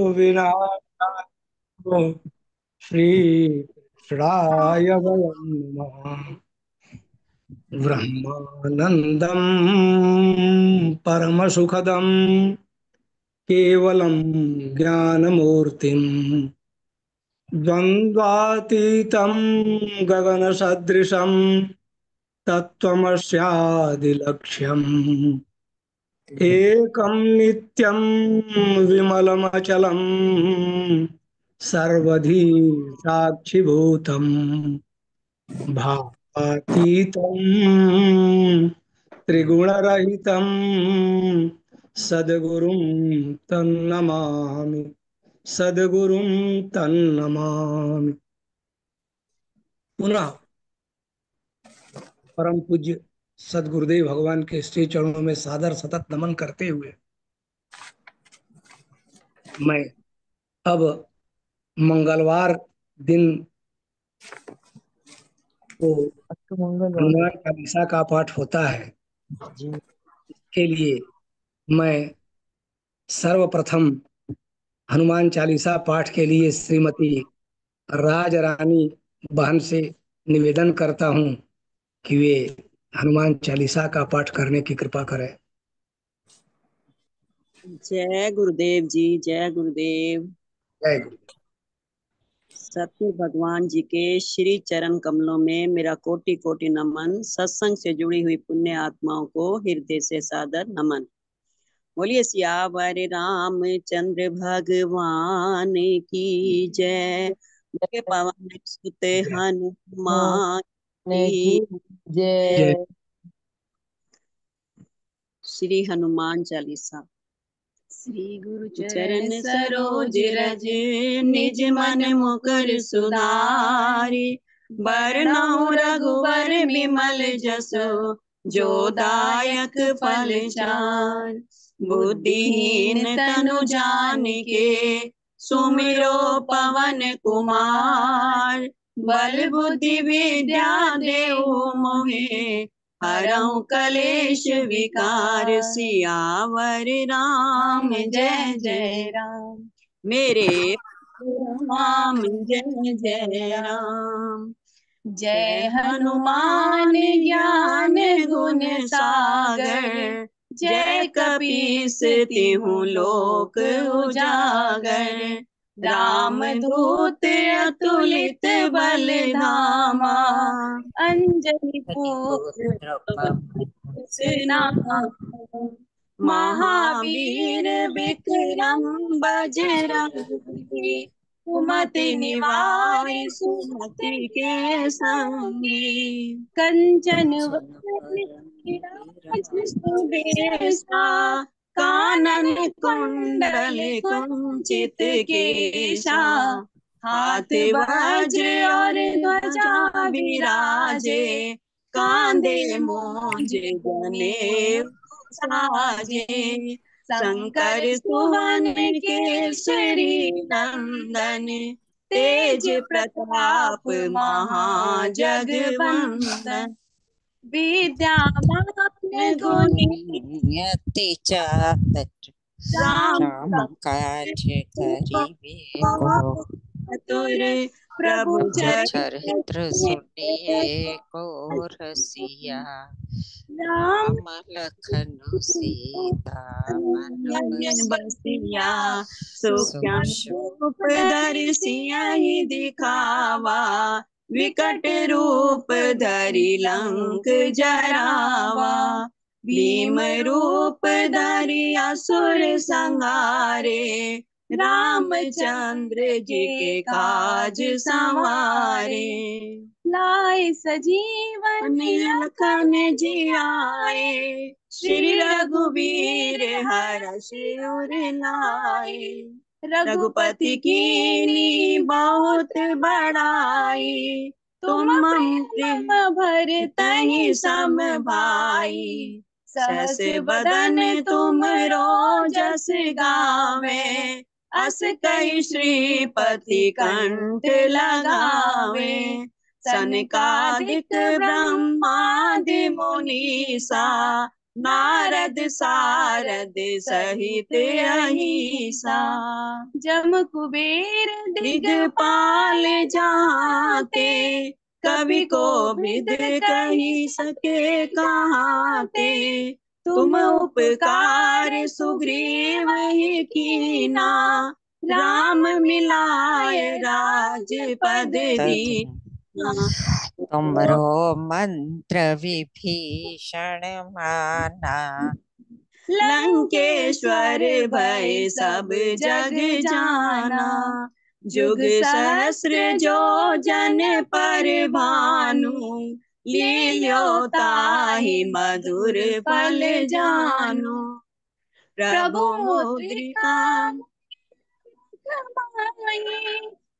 विनाशाय श्री कृष्णाय वयं नमः। ब्रह्मानंदं परम सुखदं केवलं ज्ञानमूर्तिं द्वन्द्वातीतं गगनसदृशं तत्त्वमस्यादिलक्ष्यम् एकं नित्यं विमलमचलं सर्वधी साक्षिभूतम् भावातीतं त्रिगुणरहितं सद्गुरुं तन्नमामि सद्गुरुं तन्नमामि। पुनः परम पूज्य सदगुरुदेव भगवान के श्री चरणों में सादर सतत नमन करते हुए मैं अब मंगलवार दिन को तो मंगलवार हनुमान चालीसा का पाठ होता है जी। के लिए मैं सर्वप्रथम हनुमान चालीसा पाठ के लिए श्रीमती राज रानी बहन से निवेदन करता हूँ कि वे हनुमान चालीसा का पाठ करने की कृपा करें। जय गुरुदेव जी, जय गुरुदेव। जय गुरु। सत्य भगवान जी के श्री चरण कमलों में मेरा कोटि कोटि नमन। सत्संग से जुड़ी हुई पुण्य आत्माओं को हृदय से सादर नमन। बोलिए सियावर रामचंद्र भगवान की जय। बोलिए पवन सुत हनुमान की की जय। जय। श्री हनुमान चालीसा। श्री गुरु चरण सरोज रज निज मन मुकुर सुधारी। बरनउँ रघुबर बिमल जसु जो दायक फल चार। बुद्धिहीन तनु जानिके सुमिरो पवन कुमार। बल बुद्धि विद्या देहु मोहे हरऊ कलेश विकार। सियावर राम जय जय राम। मेरे राम जय जय राम। जय हनुमान ज्ञान गुण सागर। जय कपीस तिहु लोक उजागर। राम दूत अतुलित बल धामा। अंजनी पुत्र नामा। महावीर विक्रम बजरंगी। कुमति निवार सुमति के संगी। कंचन विराज सुबेसा। कानन कुंडल कुंचित केशा। हाथ वज्र और ध्वजा विराजे। कांधे मूंज जनेऊ साजे। शंकर सुवन केसरी नंदन। तेज प्रताप महाजगवंदन। विद्यावान गुणी यति चातक राम राम काज करिबे को। चतुर प्रभु चरित्र सुनिए को रसिया। राम राम लखन सीता मन बसिया। बसिया। सूक्ष्म रूप धरि सियहि दिखावा। विकट रूप धरि लंक जरावा। भीम रूप धरि असुर संहारे। रामचंद्र जी के काज संवारे। लाए सजीवन लखन जियाए। श्री रघुवीर हरषि उर लाए। रघुपति कीनी बहुत बड़ाई। तुम मम भरतहि सम भाई। सहस बदन तुम रोजस गावे। अस कहि श्रीपति कंठ लगावे। सनकादिक ब्रह्मादि मुनीसा। नारद सारद सहित अहिसा। जम कुबेर दिगपाल जाते, कवि को विद कही सके कहाँ ते। तुम उपकार सुग्रीव ही कीना, राम मिलाए राजपद दीना। तुमरो मंत्र विभीषण माना, लंकेश्वर भय सब जग जाना। जुग सहस्र जो जन पर भानु, लील्यो ताहि मधुर फल जानु। प्रभु मुद्रिका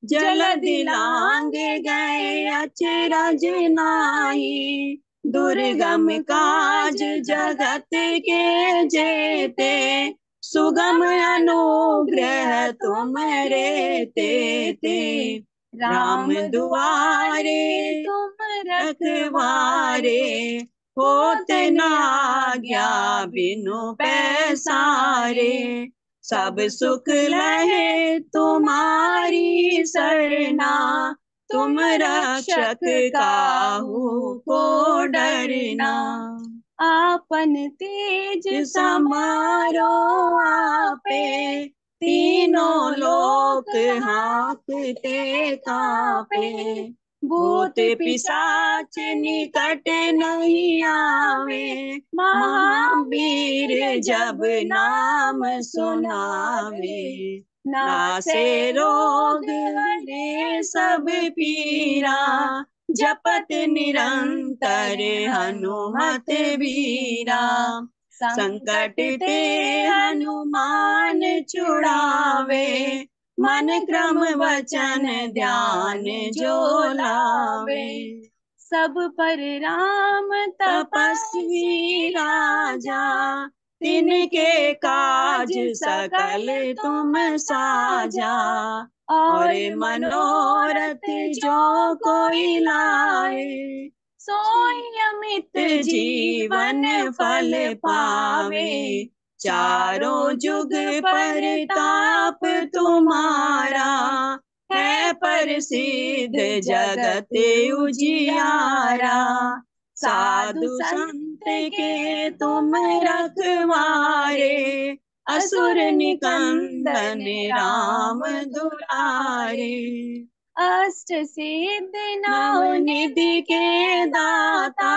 जलधि लांग गए अचरज नाही। दुर्गम काज जगत के जेते, सुगम अनुग्रह तुमरे तेते। राम दुआरे तुम रखवारे, होत न आज्ञा बिनु पैसारे। सब सुख लहे तुम्हारी सरना, तुम रक्षक काहू को डरना। आपन तेज समारो आपे, तीनों लोक हाँकते कांपे। भूत पिशाच निकट नहीं आवे, महावीर जब नाम सुनावे। नासे रोग हरे सब पीरा, जपत निरंतर हनुमत वीरा। संकट ते हनुमान छुड़ावे, मन क्रम वचन ध्यान जो लावे। सब पर राम तपस्वी राजा, तिनके काज सकल तुम साजा। और मनोरथ जो कोई लाए, सोई अमित जीवन फल पावे। चारों जुग परताप तुम्हारा, है प्रसिद्ध जगत उजियारा। साधु संत के तुम रखवारे, असुर निकंदन राम दुलारे। अष्ट सिद्ध नव निधि के दाता,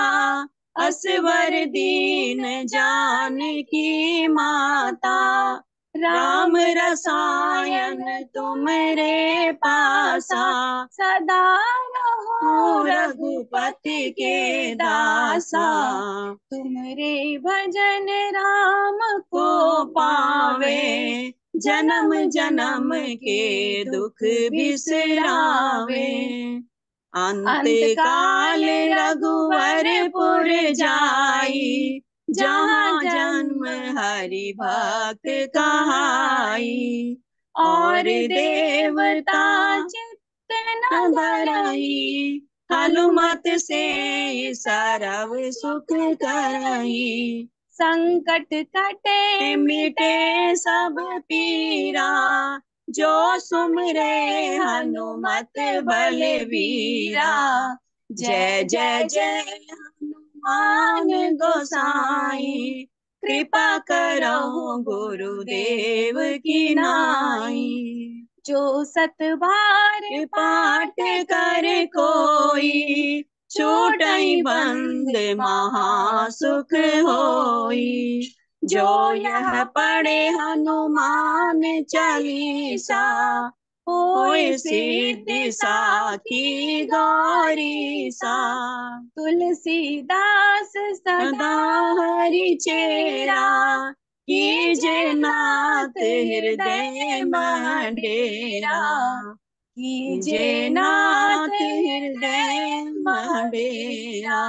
असवर दीन जानकी माता। राम रसायन तुमरे पासा, सदा रहो रघुपति के दासा। तुमरे भजन राम को पावे, जन्म जन्म के दुख बिसरावे। अंत काल रघुवरपुर जाई, जहाँ जन्म हरि भक्त कहाई। और देवता चित्त न धरई, हनुमत से सरव सुख करई। संकट कटे मिटे सब पीरा, जो सुमरे हनुमत बलवीरा। जय जय जय हनुमान गोसाई, कृपा करो गुरुदेव की नाई। जो सत बार पाठ कर कोई, छूटई बंद महासुख होई। जो यह पढ़े हनुमान चालीसा, होय सिद्धि साखी गौरीसा। तुलसीदास सदा हरि चेरा, कीजे नाथ हृदय मंडेरा। कीजे नाथ हृदय मंडेरा।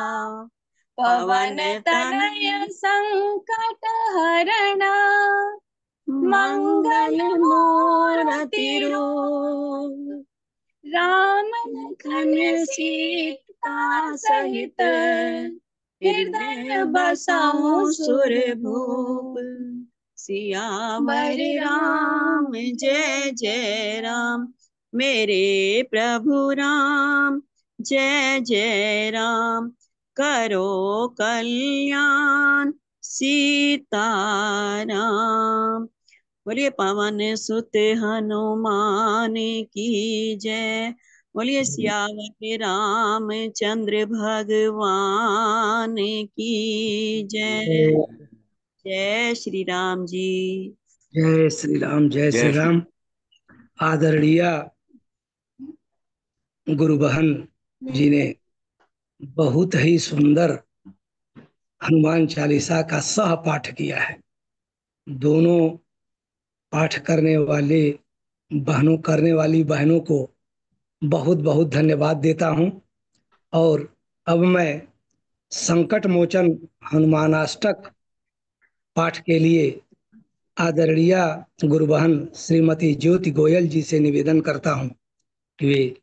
पवन तनय संकट हरणा, मंगल मूर्ति रूप। राम लखन सीता सहित, हृदय बसाऊं सुर भूप। सियावर राम जय जय राम, मेरे प्रभु राम जय जय राम। करो कल्याण सीताराम। बोलिए पवन सुत हनुमान की जय। बोलिए सियावर रामचंद्र भगवान की जय। जय श्री राम जी। जय श्री राम, जय श्री राम। आदरणीय गुरु बहन जी ने बहुत ही सुंदर हनुमान चालीसा का सह पाठ किया है। दोनों पाठ करने वाली बहनों को बहुत बहुत धन्यवाद देता हूं। और अब मैं संकट मोचन हनुमानाष्टक पाठ के लिए आदरणीय गुरु बहन श्रीमती ज्योति गोयल जी से निवेदन करता हूं कि वे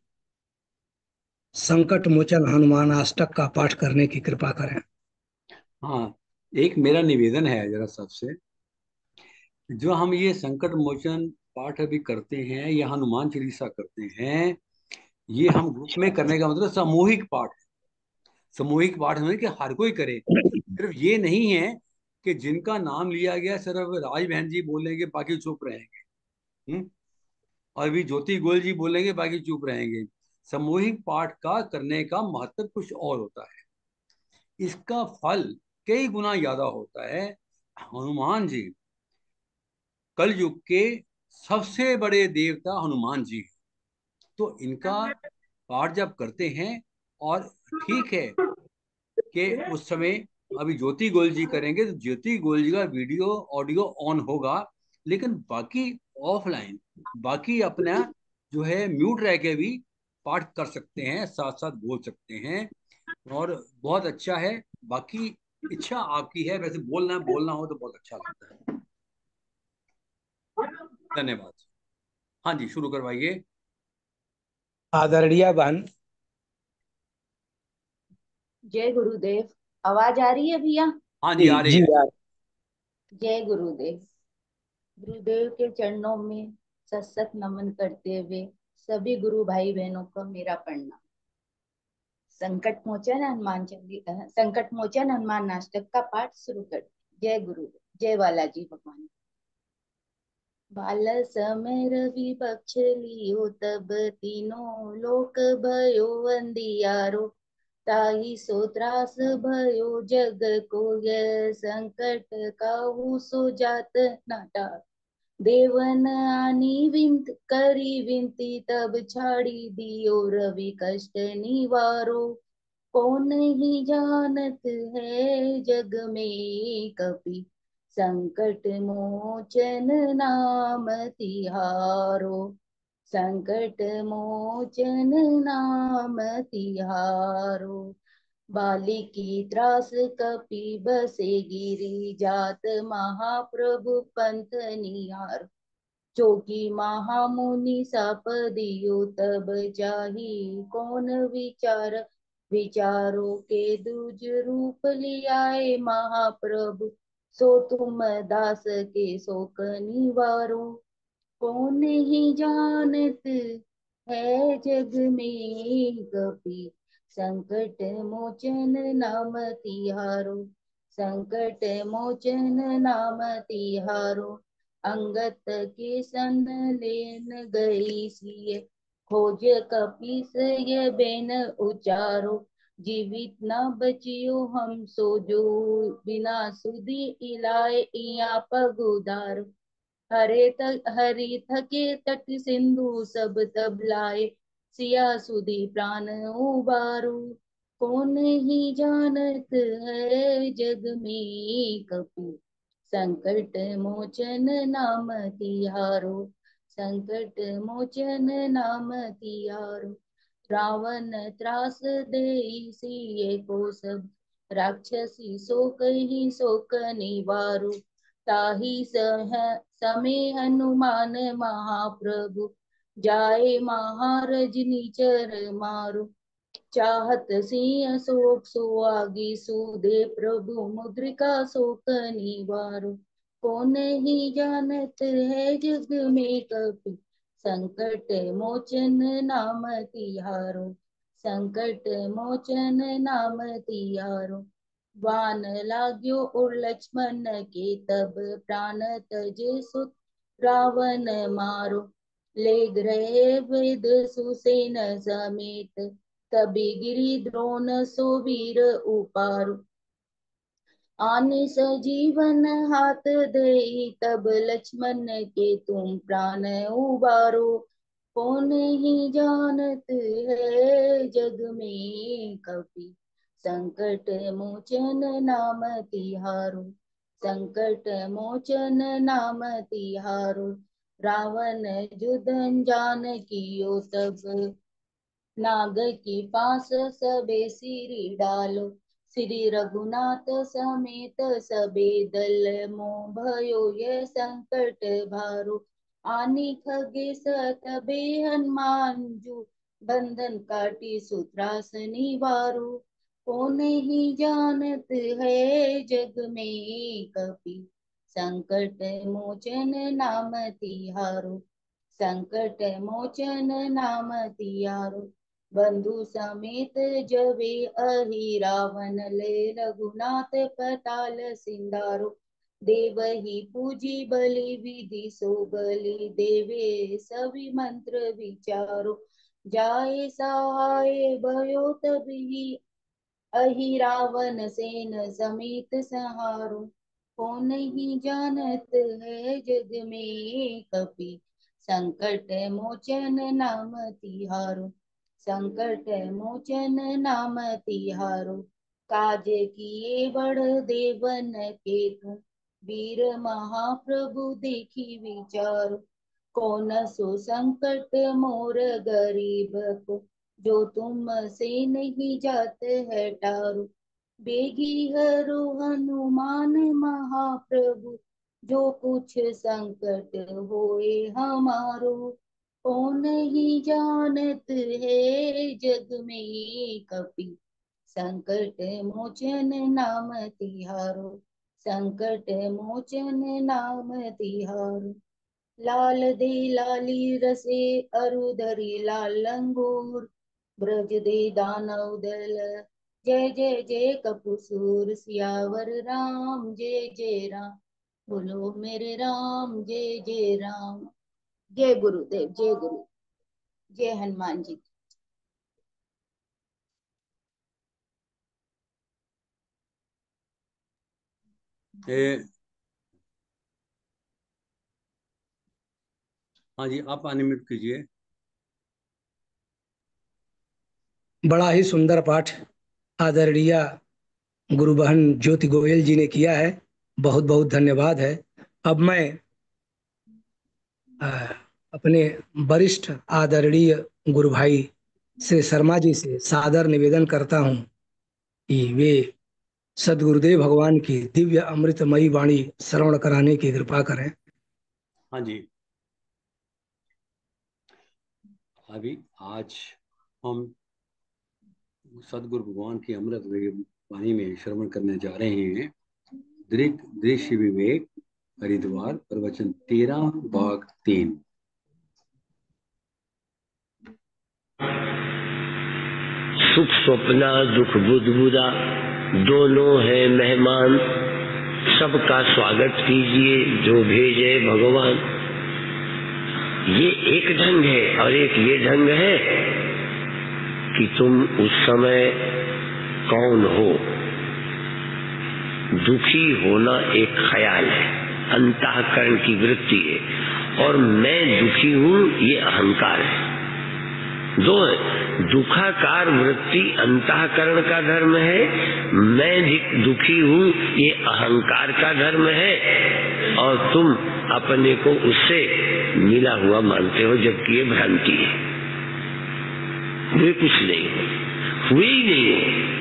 संकट मोचन हनुमानाष्टक का पाठ करने की कृपा करें। हाँ, एक मेरा निवेदन है जरा सबसे, जो हम ये संकट मोचन पाठ अभी करते हैं या हनुमान चालीसा करते हैं, ये हम ग्रुप में करने का मतलब सामूहिक पाठ है। सामूहिक पाठ है कि हर कोई करे। सिर्फ ये नहीं है कि जिनका नाम लिया गया सिर्फ राज बहन जी बोलेंगे बाकी चुप रहेंगे, और भी ज्योति गोयल जी बोलेंगे बाकी चुप रहेंगे। सामूहिक पाठ का करने का महत्व कुछ और होता है, इसका फल कई गुना ज्यादा होता है। हनुमान जी कलयुग के सबसे बड़े देवता हनुमान जी, तो इनका पाठ जब करते हैं, और ठीक है कि उस समय अभी ज्योति गोयल जी करेंगे तो ज्योति गोयल जी का वीडियो ऑडियो ऑन होगा, लेकिन बाकी ऑफलाइन, बाकी अपना जो है म्यूट रह के भी पाठ कर सकते हैं, साथ साथ बोल सकते हैं, और बहुत अच्छा है। बाकी इच्छा आपकी है, वैसे बोलना हो तो बहुत अच्छा लगता है। धन्यवाद। हाँ जी, शुरू करवाइए। आदरणीय बहन। जय गुरुदेव। आवाज आ रही है भैया? हाँ जी, आ रही जी है। यार। जय गुरुदेव। गुरुदेव के चरणों में सत्सत नमन करते हुए सभी गुरु भाई बहनों को मेरा प्रणाम। संकट मोचन हनुमान नाटक का पाठ शुरू कर। जय गुरुदेव। जय बालाजी भगवान। बाल समय रवि पक्ष लियो, तब तीनों लोक भयो अंधियारो। ताहि सो त्रास भयो जग को, यह संकट काहू सो जात नाटा। देवन आनी विंत करी विनती, तब छाड़ी दियो रवि कष्ट निवारो। कौन ही जानत है जग में कपि, संकट मोचन नाम तिहारो। संकट मोचन नाम तिहारो। बाली की त्रास कपि बसे गिरी, जात महाप्रभु पंथ निहार। जोगी महामुनि साप दियो, तब जाहि कौन विचार। विचारों के दूज रूप लियाए महाप्रभु, सो तुम दास के शोक निवारो। कौन ही जानत है जग में कपि, संकट मोचन नाम तिहारो। संकट मोचन नाम तिहारो। अंगत के सन लेन गई सिय, खोज कपीस ये बेन उचारो। जीवित न बचियो हम सो जो, बिना सुधी इलाए इया पगुदारो। हरि थके तट सिंधु सब तब लाए, सिया सुधी प्राण उबारो। कौन ही जानत है जग में कपि, संकट मोचन नाम तिहारो। संकट मोचन नाम तिहारो। रावण त्रास देई सिए को सब, राक्षसी सो कही शोक निवारो। ताहि समय हनुमान महाप्रभु, जाए महारज निचर मारो। चाहत सिंह शोक सुआगी सुदे प्रभु मुद्रिका शोक निवारो। कौन ही जानत है जग में कपि संकट मोचन नाम तिहारो। संकट मोचन नाम तिहारो। वान लाग्यो और लक्ष्मण के तब प्राण तज सुत रावण मारो। ले गए वेद सुसेन समेत तभी गिरी द्रोण सो वीर उपारो। आने सजीवन हाथ दे तब लक्ष्मण के तुम प्राण उबारो। कौन ही जानत है जग में कपि संकट मोचन नाम तिहारो। संकट मोचन नाम तिहारो। रावण जुदन जान कियो तब नाग की पास सबे सिरी डालो। श्री रघुनाथ समेत सबे दल मोह भयो ये संकट भारो। आनी खगे सतबे हनुमान जू बंधन काटी सूत्रास निवारो। कौन ही जानत है जग में कपि संकट मोचन नाम तिहारो। संकट मोचन नाम तिहारो। बंधु समेत जबे अहि रावण ले रघुनाथ पताल सिंधारो। देवही पूजी बलि विधि सो बलि देवे सभी मंत्र विचारो। जाए सहाय भयो तभी अहि रावण सेन समेत संहारो। कौन ही जानत है जग में कपि संकट मोचन नाम तिहारो। संकट मोचन नाम तिहारो। काज किए बड़ देवन के तुम वीर महाप्रभु देखी विचारो। कौन सो संकट मोर गरीब को जो तुम से नहीं जाते है टारो। बेगी हरो हनुमान महाप्रभु जो कुछ संकट होए हमारो। कौन ही जानत है जग में कपि संकट मोचन नाम तिहारो। संकट मोचन नाम तिहारो। लाल दे लाली रसे अरुधरी लाल लंगूर ब्रज दे दानव दल। जय जय जय कपुसूर सियावर राम जय जय राम। बोलो मेरे राम जय जय राम। जय गुरुदेव जय गुरु जय हनुमान जी। हाँ जी, आप अनम्यूट कीजिए। बड़ा ही सुंदर पाठ आदरणीय गुरु बहन ज्योति गोयल जी ने किया है। बहुत बहुत धन्यवाद है। अब मैं अपने वरिष्ठ आदरणीय गुरु भाई श्री शर्मा जी से सादर निवेदन करता हूं कि वे सदगुरुदेव भगवान की दिव्य अमृतमयी वाणी श्रवण कराने की कृपा करें। हाँ जी, अभी आज हम सदगुरु भगवान की अमृत वाणी में श्रवण करने जा रहे हैं। दृश्य विवेक हरिद्वार प्रवचन 13 भाग 3। सुख स्वप्ना दुख बुदबुदा दोनों है मेहमान। सबका स्वागत कीजिए जो भेजे भगवान। ये एक ढंग है और एक ये ढंग है कि तुम उस समय कौन हो। दुखी होना एक ख्याल है, अंतःकरण की वृत्ति है, और मैं दुखी हूँ ये अहंकार है। दो है। दुखाकार वृत्ति अंतःकरण का धर्म है, मैं दुखी हूँ ये अहंकार का धर्म है, और तुम अपने को उससे मिला हुआ मानते हो, जबकि ये भ्रांति है। वे कुछ नहीं हो, हुए ही नहीं हो।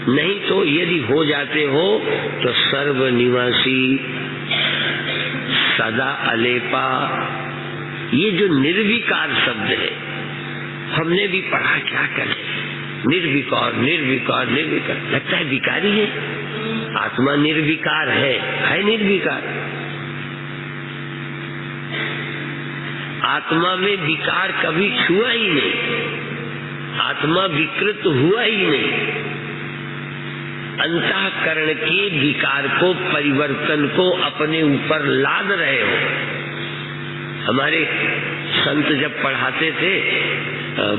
नहीं तो यदि हो जाते हो तो सर्वनिवासी सदा अलेपा, ये जो निर्विकार शब्द है हमने भी पढ़ा, क्या करें। निर्विकार निर्विकार निर्विकार, लगता है विकारी है। आत्मा निर्विकार है निर्विकार। आत्मा में विकार कभी छुआ ही नहीं, आत्मा विकृत हुआ ही नहीं। अंतःकरण के विकार को, परिवर्तन को अपने ऊपर लाद रहे हो। हमारे संत जब पढ़ाते थे,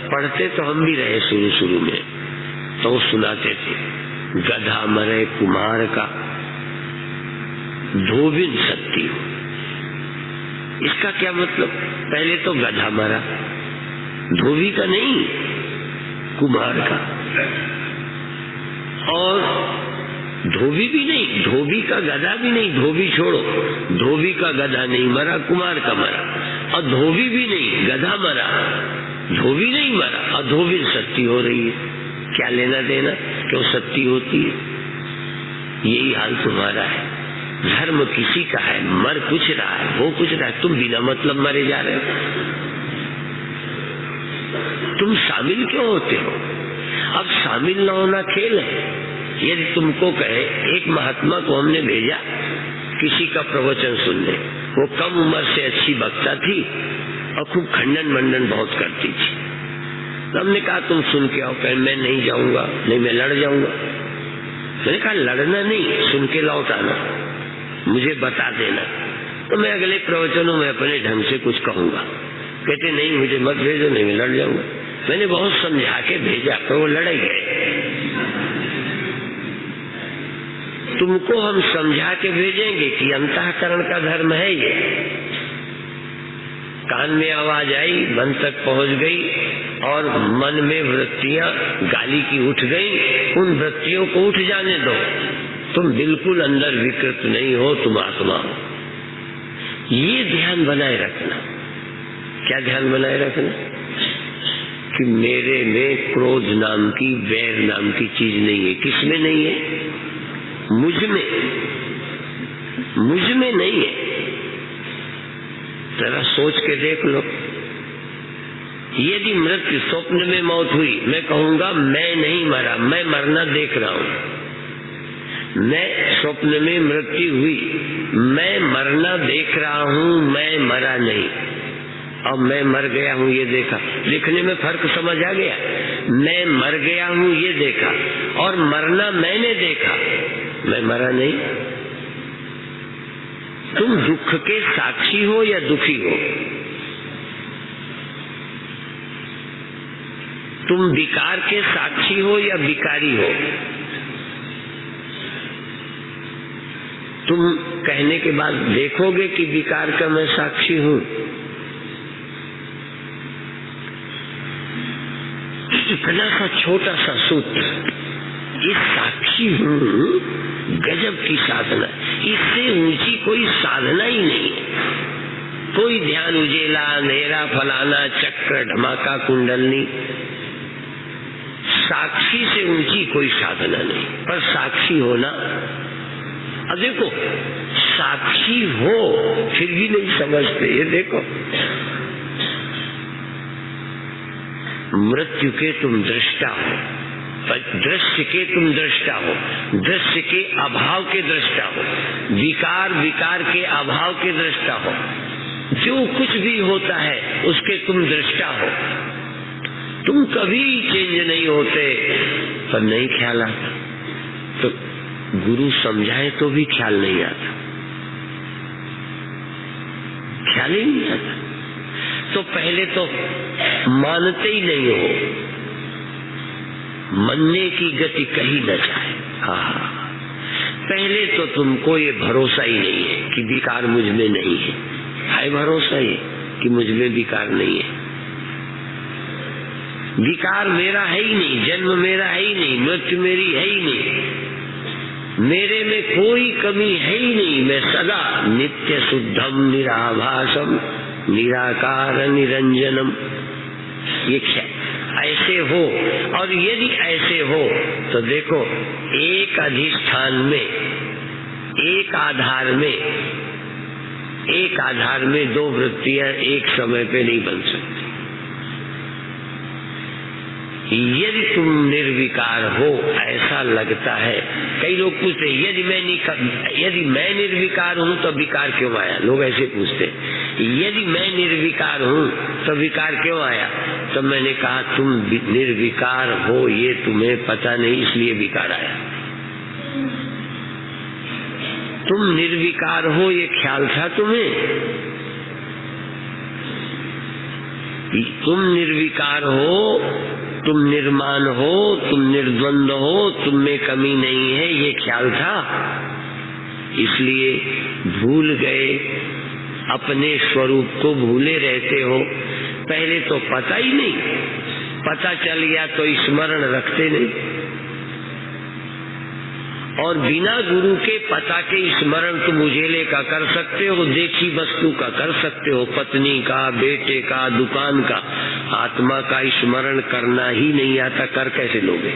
पढ़ते तो हम भी रहे शुरू में, तो सुनाते थे, गधा मरे कुमार का धोबिन सत्ती हो। इसका क्या मतलब? पहले तो गधा मरा, धोबी का नहीं, कुमार का। और धोबी भी नहीं, धोबी का गधा भी नहीं, धोबी छोड़ो, धोबी का गधा नहीं मरा, कुमार का मरा। और धोबी भी नहीं, गधा मरा, धोबी नहीं मरा, और धोबी सत्ती हो रही है। क्या लेना देना, क्यों सत्ती होती है? यही हाल तुम्हारा है। धर्म किसी का है, मर कुछ रहा है, हो कुछ रहा है, तुम बिना मतलब मरे जा रहे हो। तुम शामिल क्यों होते हो? अब शामिल न होना खेल है। यदि तुमको कहे, एक महात्मा को हमने भेजा किसी का प्रवचन सुनने, वो कम उम्र से अच्छी वक्ता थी और खूब खंडन मंडन बहुत करती थी। तो हमने कहा तुम सुन के आओ। कहे मैं नहीं जाऊंगा, नहीं मैं लड़ जाऊंगा। मैंने कहा लड़ना नहीं, सुन के लौट आना, मुझे बता देना, तो मैं अगले प्रवचनों में अपने ढंग से कुछ कहूंगा। कहते नहीं मुझे मत भेजो, नहीं मैं लड़ जाऊंगा। मैंने बहुत समझा के भेजा, पर वो लड़ गए। तुमको हम समझा के भेजेंगे कि अंतःकरण का धर्म है ये। कान में आवाज आई, मन तक पहुंच गई और मन में वृत्तियां गाली की उठ गई। उन वृत्तियों को उठ जाने दो। तुम बिल्कुल अंदर विकृत नहीं हो, तुम आत्मा हो। ये ध्यान बनाए रखना। क्या ध्यान बनाए रखना? कि मेरे में क्रोध नाम की, वैर नाम की चीज नहीं है। किसमें नहीं है? मुझ में नहीं है। जरा सोच के देख लो। यदि मृत्यु, स्वप्न में मौत हुई, मैं कहूंगा मैं नहीं मरा, मैं मरना देख रहा हूं। मैं स्वप्न में मृत्यु हुई, मैं मरना देख रहा हूं, मैं मरा नहीं। और मैं मर गया हूं ये देखा। लिखने में फर्क समझ आ गया? मैं मर गया हूं ये देखा और मरना मैंने देखा, मैं मरा नहीं। तुम दुख के साक्षी हो या दुखी हो? तुम विकार के साक्षी हो या विकारी हो? तुम कहने के बाद देखोगे कि विकार का मैं साक्षी हूं। इतना सा छोटा सा सूत्र, इस साक्षी हूं, गजब की साधना। इससे ऊंची कोई साधना ही नहीं है। कोई ध्यान उजेला, अंधेरा, फलाना, चक्र, धमाका, कुंडलनी, साक्षी से ऊंची कोई साधना नहीं। पर साक्षी होना, अब देखो साक्षी हो फिर भी नहीं समझते। ये देखो, मृत्यु के तुम दृष्टा हो, दृश्य के तुम दृष्टा हो, दृश्य के अभाव के दृष्टा हो, विकार के अभाव के दृष्टा हो। जो कुछ भी होता है उसके तुम दृष्टा हो। तुम कभी चेंज नहीं होते, पर नहीं ख्याल आता। तो गुरु समझाए तो भी ख्याल नहीं आता, ख्याल ही नहीं आता। तो पहले तो मानते ही नहीं हो, मनने की गति कहीं न जाए। हाँ, पहले तो तुमको ये भरोसा ही नहीं है कि विकार मुझ में नहीं है। है भरोसा ये कि मुझ में विकार नहीं है। विकार मेरा है ही नहीं, जन्म मेरा है ही नहीं, मृत्यु मेरी है ही नहीं, मेरे में कोई कमी है ही नहीं। मैं सदा नित्य शुद्धम निराभासम निराकार निरंजनम। ये ऐसे हो, और यदि ऐसे हो तो देखो, एक अधिष्ठान में, एक आधार में दो वृत्तियां एक समय पे नहीं बन सकती। यदि तुम निर्विकार हो, ऐसा लगता है। कई लोग पूछते हैं यदि मैं निर्विकार हूँ तो विकार क्यों आया? लोग ऐसे पूछते हैं, यदि मैं निर्विकार हूँ तो विकार क्यों आया? तो मैंने कहा तुम निर्विकार हो ये तुम्हें पता नहीं, इसलिए विकार आया। तुम निर्विकार हो ये ख्याल था तुम्हें? तुम निर्विकार हो, तुम निर्माण हो, तुम निर्द्वंद हो, तुम में कमी नहीं है, ये ख्याल था, इसलिए भूल गए, अपने स्वरूप को भूले रहते हो। पहले तो पता ही नहीं, पता चल गया तो स्मरण रखते नहीं। और बिना गुरु के पता के स्मरण तुम उजेले का कर सकते हो, देखी वस्तु का कर सकते हो, पत्नी का, बेटे का, दुकान का। आत्मा का स्मरण करना ही नहीं आता, कर कैसे लोगे?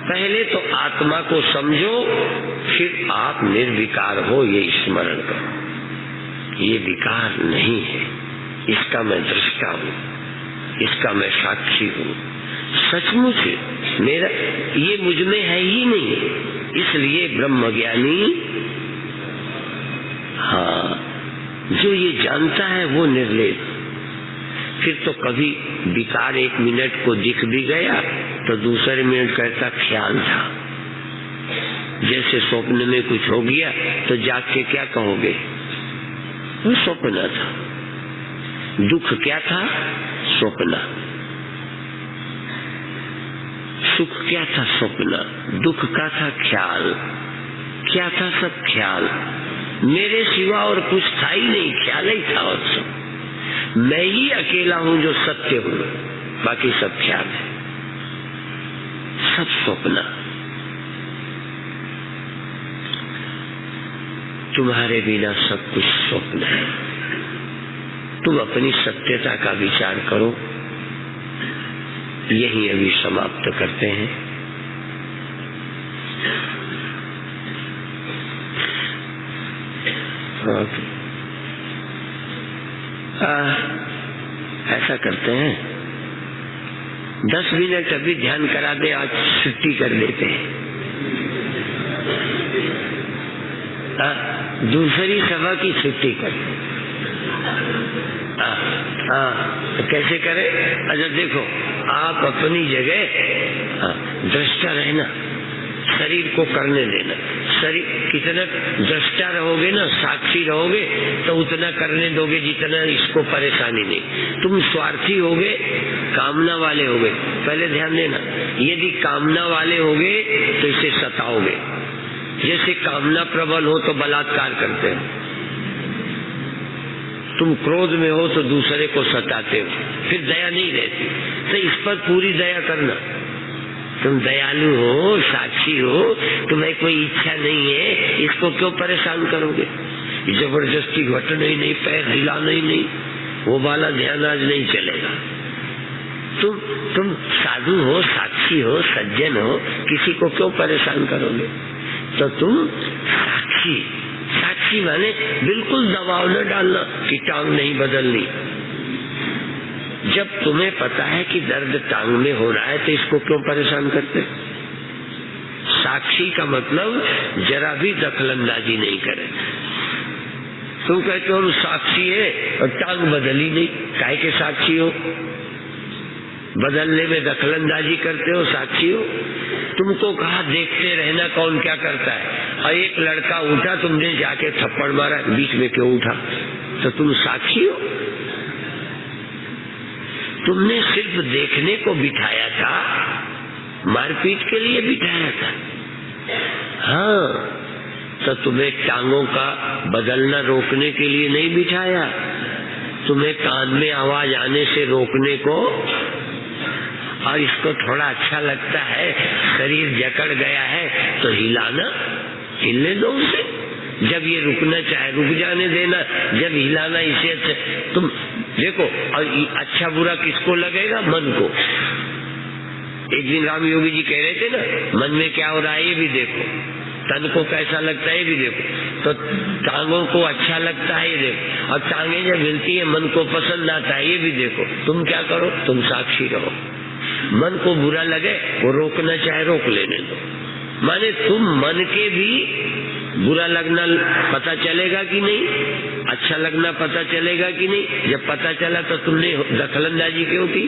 पहले तो आत्मा को समझो, फिर आप निर्विकार हो ये स्मरण करो। ये विकार नहीं है, इसका मैं दृष्टा हूँ, इसका मैं साक्षी हूँ। सचमुच मेरा ये मुझ में है ही नहीं, इसलिए ब्रह्मज्ञानी, हाँ, जो ये जानता है वो निर्लेप। फिर तो कभी विकार 1 मिनट को दिख भी गया तो दूसरे मिनट कहता ख्याल था। जैसे स्वप्न में कुछ हो गया तो जाग के क्या कहोगे? वो स्वप्न था। दुख क्या था? स्वप्न। सुख क्या था? स्वप्न। दुख का था ख्याल। क्या था? सब ख्याल। मेरे सिवा और कुछ था ही नहीं, ख्याल ही था। और सब मैं ही अकेला हूँ जो सत्य हूँ, बाकी सब ख्याल है, सब स्वप्न। तुम्हारे बिना सब कुछ स्वप्न है। तुम अपनी सत्यता का विचार करो। यही अभी समाप्त करते हैं। ऐसा करते हैं, 10 मिनट अभी ध्यान करा दे, आज छुट्टी कर देते हैं। दूसरी सभा की छुट्टी कर। तो कैसे करें? अच्छा देखो, आप अपनी जगह दृष्टा रहना, शरीर को करने देना। शरीर कितना दृष्टा रहोगे ना, साक्षी रहोगे, तो उतना करने दोगे जितना इसको परेशानी नहीं। तुम स्वार्थी होगे, कामना वाले होगे, पहले ध्यान देना। यदि कामना वाले होगे तो इसे सताओगे। जैसे कामना प्रबल हो तो बलात्कार करते हो, तुम क्रोध में हो तो दूसरे को सताते हो, फिर दया नहीं रहती। तो इस पर पूरी दया करना। तुम दयालु हो, साक्षी हो, तुम्हें कोई इच्छा नहीं है, इसको क्यों परेशान करोगे? जबरदस्ती घटना ही नहीं, पैर हिलाना ही नहीं, वो वाला ध्यान आज नहीं चलेगा। तुम साधु हो, साक्षी हो, सज्जन हो, किसी को क्यों परेशान करोगे? तो तुम साक्षी माने बिल्कुल दबाव न डालना कि टांग नहीं बदलनी। जब तुम्हें पता है कि दर्द टांग में हो रहा है तो इसको क्यों परेशान करते? साक्षी का मतलब जरा भी दखलंदाजी नहीं करे। तुम कहते हो हम साक्षी है और टांग बदली नहीं, काहे के साक्षी हो? बदलने में दखलंदाजी करते हो, साक्षी हो? तुमको कहा देखते रहना कौन क्या करता है, और एक लड़का उठा, तुमने जाके थप्पड़ मारा, बीच में क्यों उठा? तो तुम साक्षी हो? तुमने सिर्फ देखने को बिठाया था, मारपीट के लिए बिठाया था। हाँ, तो तुम्हें टांगों का बदलना रोकने के लिए नहीं बिठाया, तुम्हें कान में आवाज आने से रोकने को। और इसको थोड़ा अच्छा लगता है, शरीर जकड़ गया है तो हिलाना, हिलने दो उसे। जब ये रुकना चाहे रुक जाने देना, जब हिलाना इसे अच्छा। तुम देखो, और अच्छा बुरा किसको लगेगा? मन को। एक दिन राम योगी जी कह रहे थे ना, मन में क्या हो रहा है ये भी देखो, तन को कैसा लगता है ये भी देखो। तो टांगों को अच्छा लगता है ये देखो, और टांगे जब हिलती है मन को पसंद आता है ये भी देखो। तुम क्या करो? तुम साक्षी रहो। मन को बुरा लगे, वो रोकना चाहे रोक लेने दो। माने तुम मन के भी बुरा लगना पता चलेगा कि नहीं, अच्छा लगना पता चलेगा कि नहीं। जब पता चला तो तुमने दखलंदाजी क्यों की?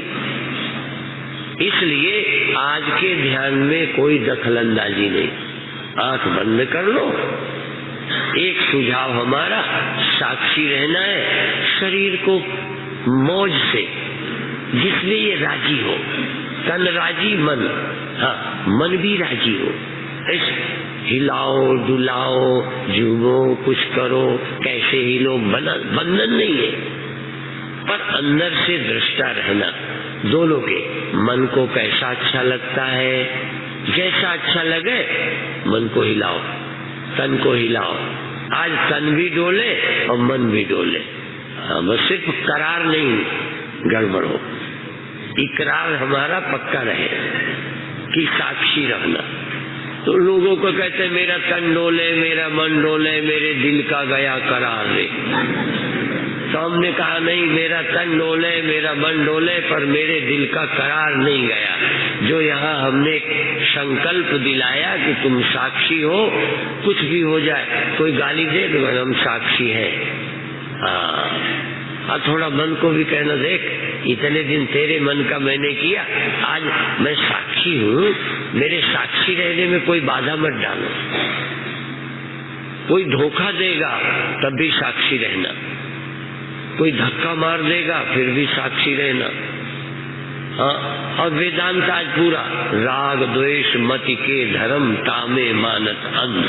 इसलिए आज के ध्यान में कोई दखलंदाजी नहीं, आंख बंद कर लो। एक सुझाव हमारा, साक्षी रहना है शरीर को मौज से, जिसमें ये राजी हो। तन राजी मन, हाँ मन भी राजी हो। ऐसे हिलाओ डुलाओ झूमो कुछ करो, कैसे हिलो, बंधन नहीं है, पर अंदर से दृष्टा रहना दोनों के। मन को कैसा अच्छा लगता है, जैसा अच्छा लगे मन को हिलाओ, तन को हिलाओ। आज तन भी डोले और मन भी डोले, हाँ बस सिर्फ करार नहीं गड़बड़ हो, इकरार हमारा पक्का रहे कि साक्षी रहना। तो लोगों को कहते मेरा तन डोले, मेरा मन डोले, मेरे दिल का गया करार रे। तो हमने कहा नहीं, मेरा तन डोले, मेरा मन डोले, पर मेरे दिल का करार नहीं गया। जो यहाँ हमने संकल्प दिलाया कि तुम साक्षी हो, कुछ भी हो जाए, कोई गाली दे तो हम साक्षी हैं। हाँ, थोड़ा मन को भी कहना, देख इतने दिन तेरे मन का मैंने किया, आज मैं साक्षी हूँ, मेरे साक्षी रहने में कोई बाधा मत डालो। कोई धोखा देगा तब भी साक्षी रहना, कोई धक्का मार देगा फिर भी साक्षी रहना। हाँ, और वेदांत आज पूरा राग द्वेष मति के धर्म तामे मानत अंध।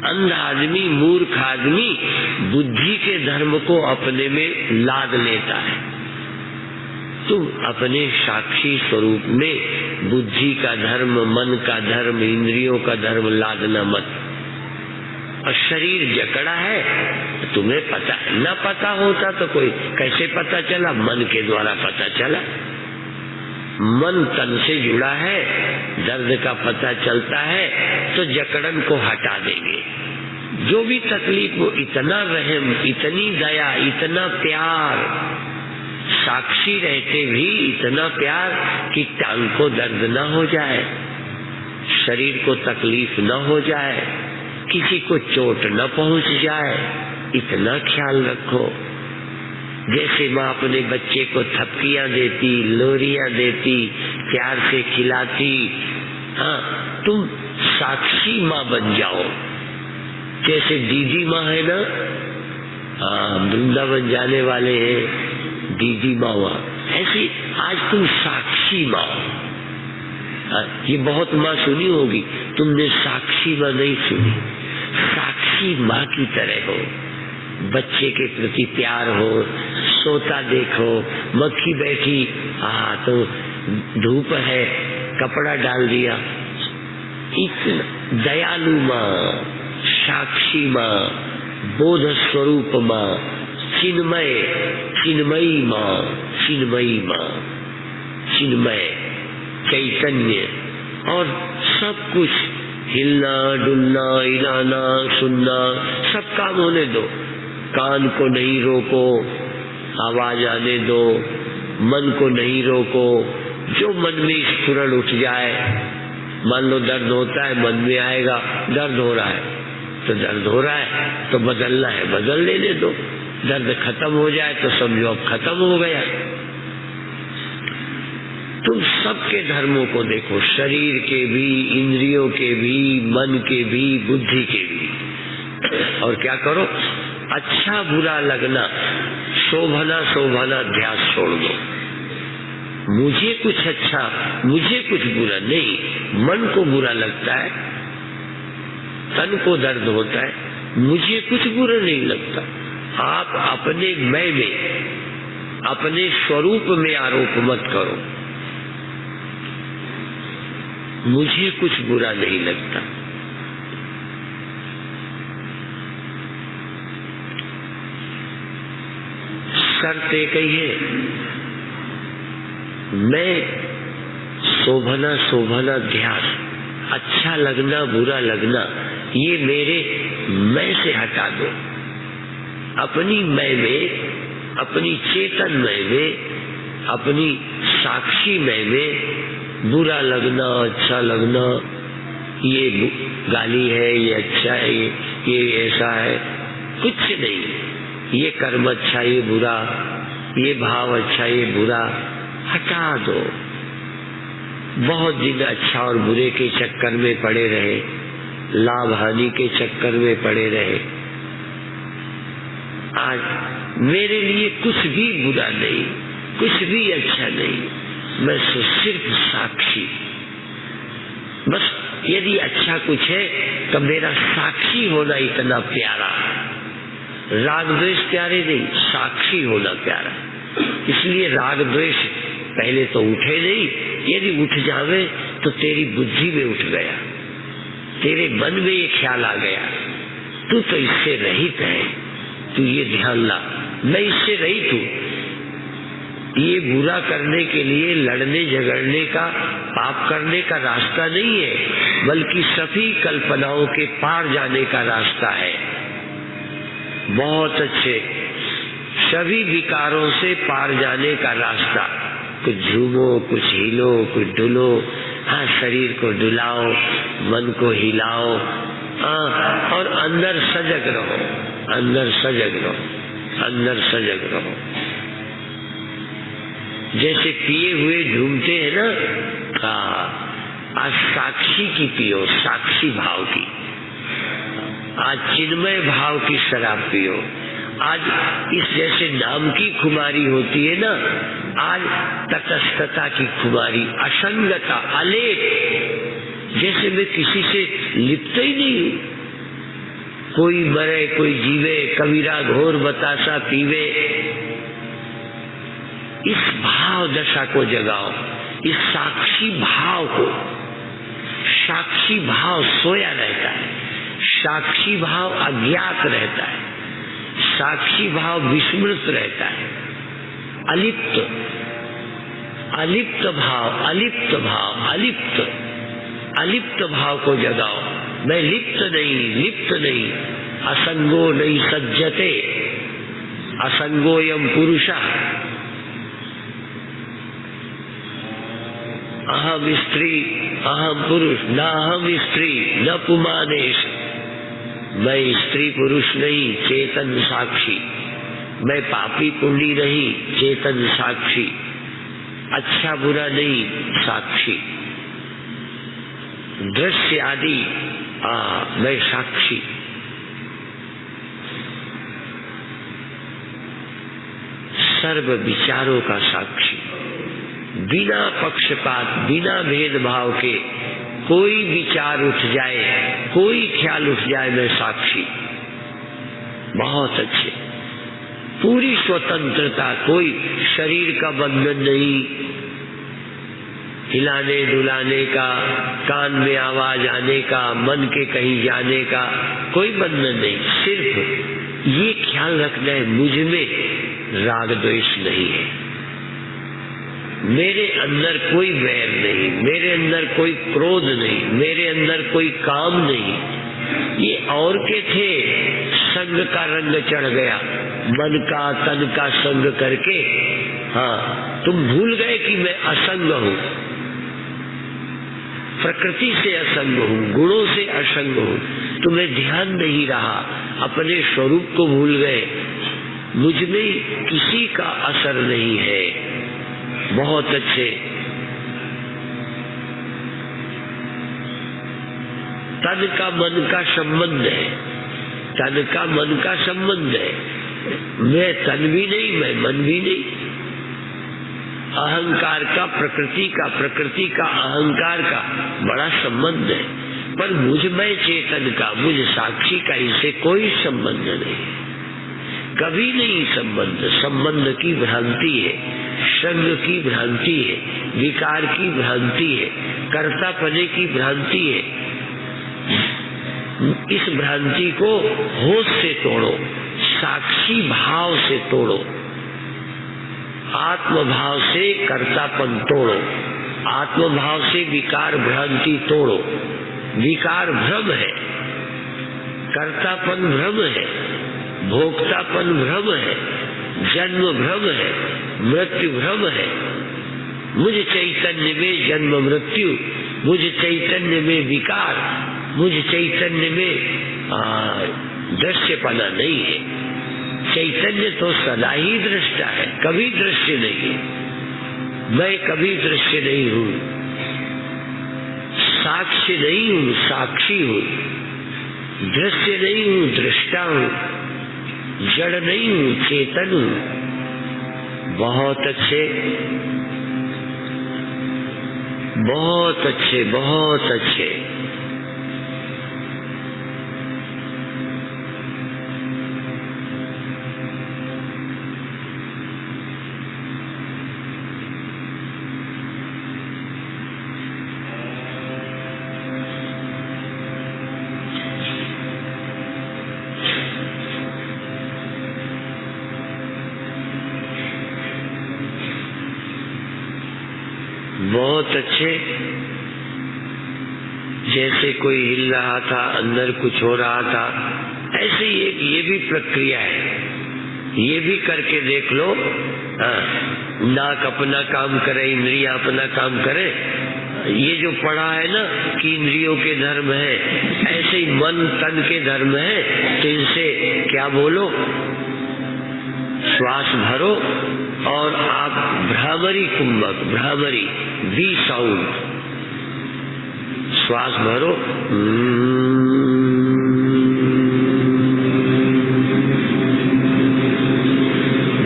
अंध आदमी, मूर्ख आदमी बुद्धि के धर्म को अपने में लाद लेता है। तुम अपने साक्षी स्वरूप में बुद्धि का धर्म, मन का धर्म, इंद्रियों का धर्म लादना मत। और शरीर जकड़ा है, तुम्हें पता है, न पता होता तो कोई कैसे पता चला? मन के द्वारा पता चला। मन तन से जुड़ा है, दर्द का पता चलता है तो जकड़न को हटा देंगे। जो भी तकलीफ हो, इतना रहम, इतनी दया, इतना प्यार, साक्षी रहते भी इतना प्यार कि टांग को दर्द न हो जाए, शरीर को तकलीफ न हो जाए, किसी को चोट न पहुंच जाए, इतना ख्याल रखो। जैसे माँ अपने बच्चे को थपकियां देती, लोरियां देती, प्यार से खिलाती, हाँ तुम साक्षी माँ बन जाओ। जैसे दीदी माँ है ना, हाँ वृंदावन जाने वाले हैं दीदी माँ, ऐसी आज तुम साक्षी माँ। ये बहुत माँ सुनी होगी, तुमने साक्षी माँ नहीं सुनी। साक्षी माँ की तरह हो, बच्चे के प्रति प्यार हो, सोता देखो, मक्खी बैठी, हाँ तो धूप है, कपड़ा डाल दिया। इतना दयालु माँ, साक्षी माँ, बोध स्वरूप माँ, चिन्मय, चिन्मयी माँ, चिन्मयी माँ, चिन्मय चैतन्य, और सब कुछ हिलना डुलना, हिलाना सुनना, सब काम होने दो। कान को नहीं रोको, आवाज आने दो, मन को नहीं रोको। जो मन में स्फुरण उठ जाए, मान लो दर्द होता है, मन में आएगा दर्द हो रहा है, तो दर्द हो रहा है तो बदलना है, बदल लेने दो। दर्द खत्म हो जाए तो समझो अब खत्म हो गया। तुम सबके धर्मों को देखो, शरीर के भी, इंद्रियों के भी, मन के भी, बुद्धि के भी। और क्या करो, अच्छा बुरा लगना, शोभना शोभना ध्यास छोड़ दो। मुझे कुछ अच्छा, मुझे कुछ बुरा नहीं। मन को बुरा लगता है, तन को दर्द होता है, मुझे कुछ बुरा नहीं लगता। आप अपने मैं में, अपने स्वरूप में आरोप मत करो। मुझे कुछ बुरा नहीं लगता। शर्त एक ही है, मैं शोभना शोभना ध्यास, अच्छा लगना बुरा लगना, ये मेरे मैं से हटा दो। अपनी मैं में, अपनी चेतन मैं में, अपनी साक्षी में बुरा लगना, अच्छा लगना, ये गाली है, ये अच्छा है, ये ऐसा है, कुछ नहीं। ये कर्म अच्छा, ये बुरा, ये भाव अच्छा, ये बुरा, हटा दो। बहुत दिन अच्छा और बुरे के चक्कर में पड़े रहे, लाभ हानि के चक्कर में पड़े रहे। आज मेरे लिए कुछ भी बुरा नहीं, कुछ भी अच्छा नहीं, मैं सिर्फ साक्षी। बस यदि अच्छा कुछ है तो मेरा साक्षी होना इतना प्यारा। राग द्वेष प्यारे नहीं, साक्षी होना प्यारा। इसलिए राग द्वेष पहले तो उठे नहीं, यदि उठ जावे तो तेरी बुद्धि में उठ गया, तेरे मन में ये ख्याल आ गया, तू तो इससे रहित है, तू ये ध्यान ला, मैं इससे रहित हूँ। ये बुरा करने के लिए लड़ने झगड़ने का, पाप करने का रास्ता नहीं है, बल्कि सभी कल्पनाओं के पार जाने का रास्ता है। बहुत अच्छे, सभी विकारों से पार जाने का रास्ता। कुछ झूमो, कुछ हिलो, कुछ डुलो, हाँ, शरीर को डुलाओ, मन को हिलाओ, हाँ, और अंदर सजग रहो, अंदर सजग रहो, अंदर सजग रहो। जैसे पिए हुए झूमते हैं ना, हाँ, आज साक्षी की पियो, साक्षी भाव की। आज चिन्मय भाव की शराब पियो। आज इस जैसे नाम की खुमारी होती है ना, आज तटस्थता की खुमारी, असंगता, अलेप, जैसे मैं किसी से लिप्त ही नहीं हूँ। कोई मरे कोई जीवे, कबीरा घोर बतासा पीवे। इस भाव दशा को जगाओ, इस साक्षी भाव को। साक्षी भाव सोया रहता है, साक्षी भाव अज्ञात रहता है, साक्षी भाव विस्मृत रहता है। अलिप्त, अलिप्त भाव, अलिप्त भाव, अलिप्त, अलिप्त भाव को जगाओ। मैं लिप्त नहीं, लिप्त नहीं, असंगो नहीं सज्जते, असंगोयम पुरुषः। अहम स्त्री, अहम पुरुष, न अहम स्त्री न पुमानेश। मैं स्त्री पुरुष नहीं, चेतन साक्षी। मैं पापी पुण्य नहीं, चेतन साक्षी। अच्छा बुरा नहीं, साक्षी। दृश्य आदि, मैं साक्षी। सर्व विचारों का साक्षी, बिना पक्षपात, बिना भेदभाव के कोई विचार उठ जाए, कोई ख्याल उठ जाए, मैं साक्षी। बहुत अच्छे, पूरी स्वतंत्रता, कोई शरीर का बंधन नहीं, हिलाने डुलाने का, कान में आवाज आने का, मन के कहीं जाने का कोई बंधन नहीं। सिर्फ ये ख्याल रखना है, मुझ में राग द्वेष नहीं है, मेरे अंदर कोई वैर नहीं, मेरे अंदर कोई क्रोध नहीं, मेरे अंदर कोई काम नहीं। ये और के थे, संग का रंग चढ़ गया, मन का तन का संग करके। हाँ, तुम भूल गए कि मैं असंग हूँ, प्रकृति से असंग हूँ, गुणों से असंग हूँ। तुम्हें ध्यान नहीं रहा, अपने स्वरूप को भूल गए। मुझ में किसी का असर नहीं है। बहुत अच्छे, तन का मन का संबंध है, तन का मन का संबंध है। मैं तन भी नहीं, मैं मन भी नहीं। अहंकार का प्रकृति का, प्रकृति का अहंकार का बड़ा संबंध है, पर मुझ में चेतन का, मुझ साक्षी का इसे कोई संबंध नहीं, कभी नहीं संबंध। संबंध की भ्रांति है, संग की भ्रांति है, विकार की भ्रांति है, कर्तापने की भ्रांति है। इस भ्रांति को होश से तोड़ो, साक्षी भाव से तोड़ो, आत्म भाव से कर्तापन तोड़ो, आत्म भाव से विकार भ्रांति तोड़ो। विकार भ्रम है, कर्तापन भ्रम है, भोक्तापन भ्रम है, जन्म भ्रम है, मृत्यु भ्रम है। मुझ चैतन्य में जन्म मृत्यु, मुझ चैतन्य में विकार, मुझ चैतन्य में दृश्यपना नहीं है। चैतन्य तो सदा ही दृष्टा है, कभी दृश्य नहीं है। मैं कभी दृश्य नहीं हूँ, साक्ष्य नहीं हूँ, साक्षी हूँ। दृश्य नहीं हूँ, दृष्टा हूँ। जड़ नहीं हूँ, चेतन हूँ। बहुत अच्छे, बहुत अच्छे, बहुत अच्छे। बहुत अच्छे। जैसे कोई हिल रहा था, अंदर कुछ हो रहा था, ऐसे ही एक ये भी प्रक्रिया है, ये भी करके देख लो। नाक अपना काम करे, इंद्रियां अपना काम करे। ये जो पढ़ा है ना कि इंद्रियों के धर्म है, ऐसे ही मन तन के धर्म है। तो इनसे क्या बोलो, श्वास भरो और आप भ्रामरी कुंभक, भ्रामरी वी साउंड, श्वास भरो,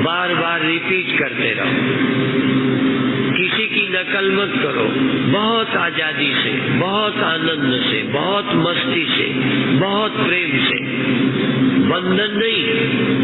बार बार रिपीट करते रहो। किसी की नकल मत करो। बहुत आजादी से, बहुत आनंद से, बहुत मस्ती से, बहुत प्रेम से। बंधन नहीं।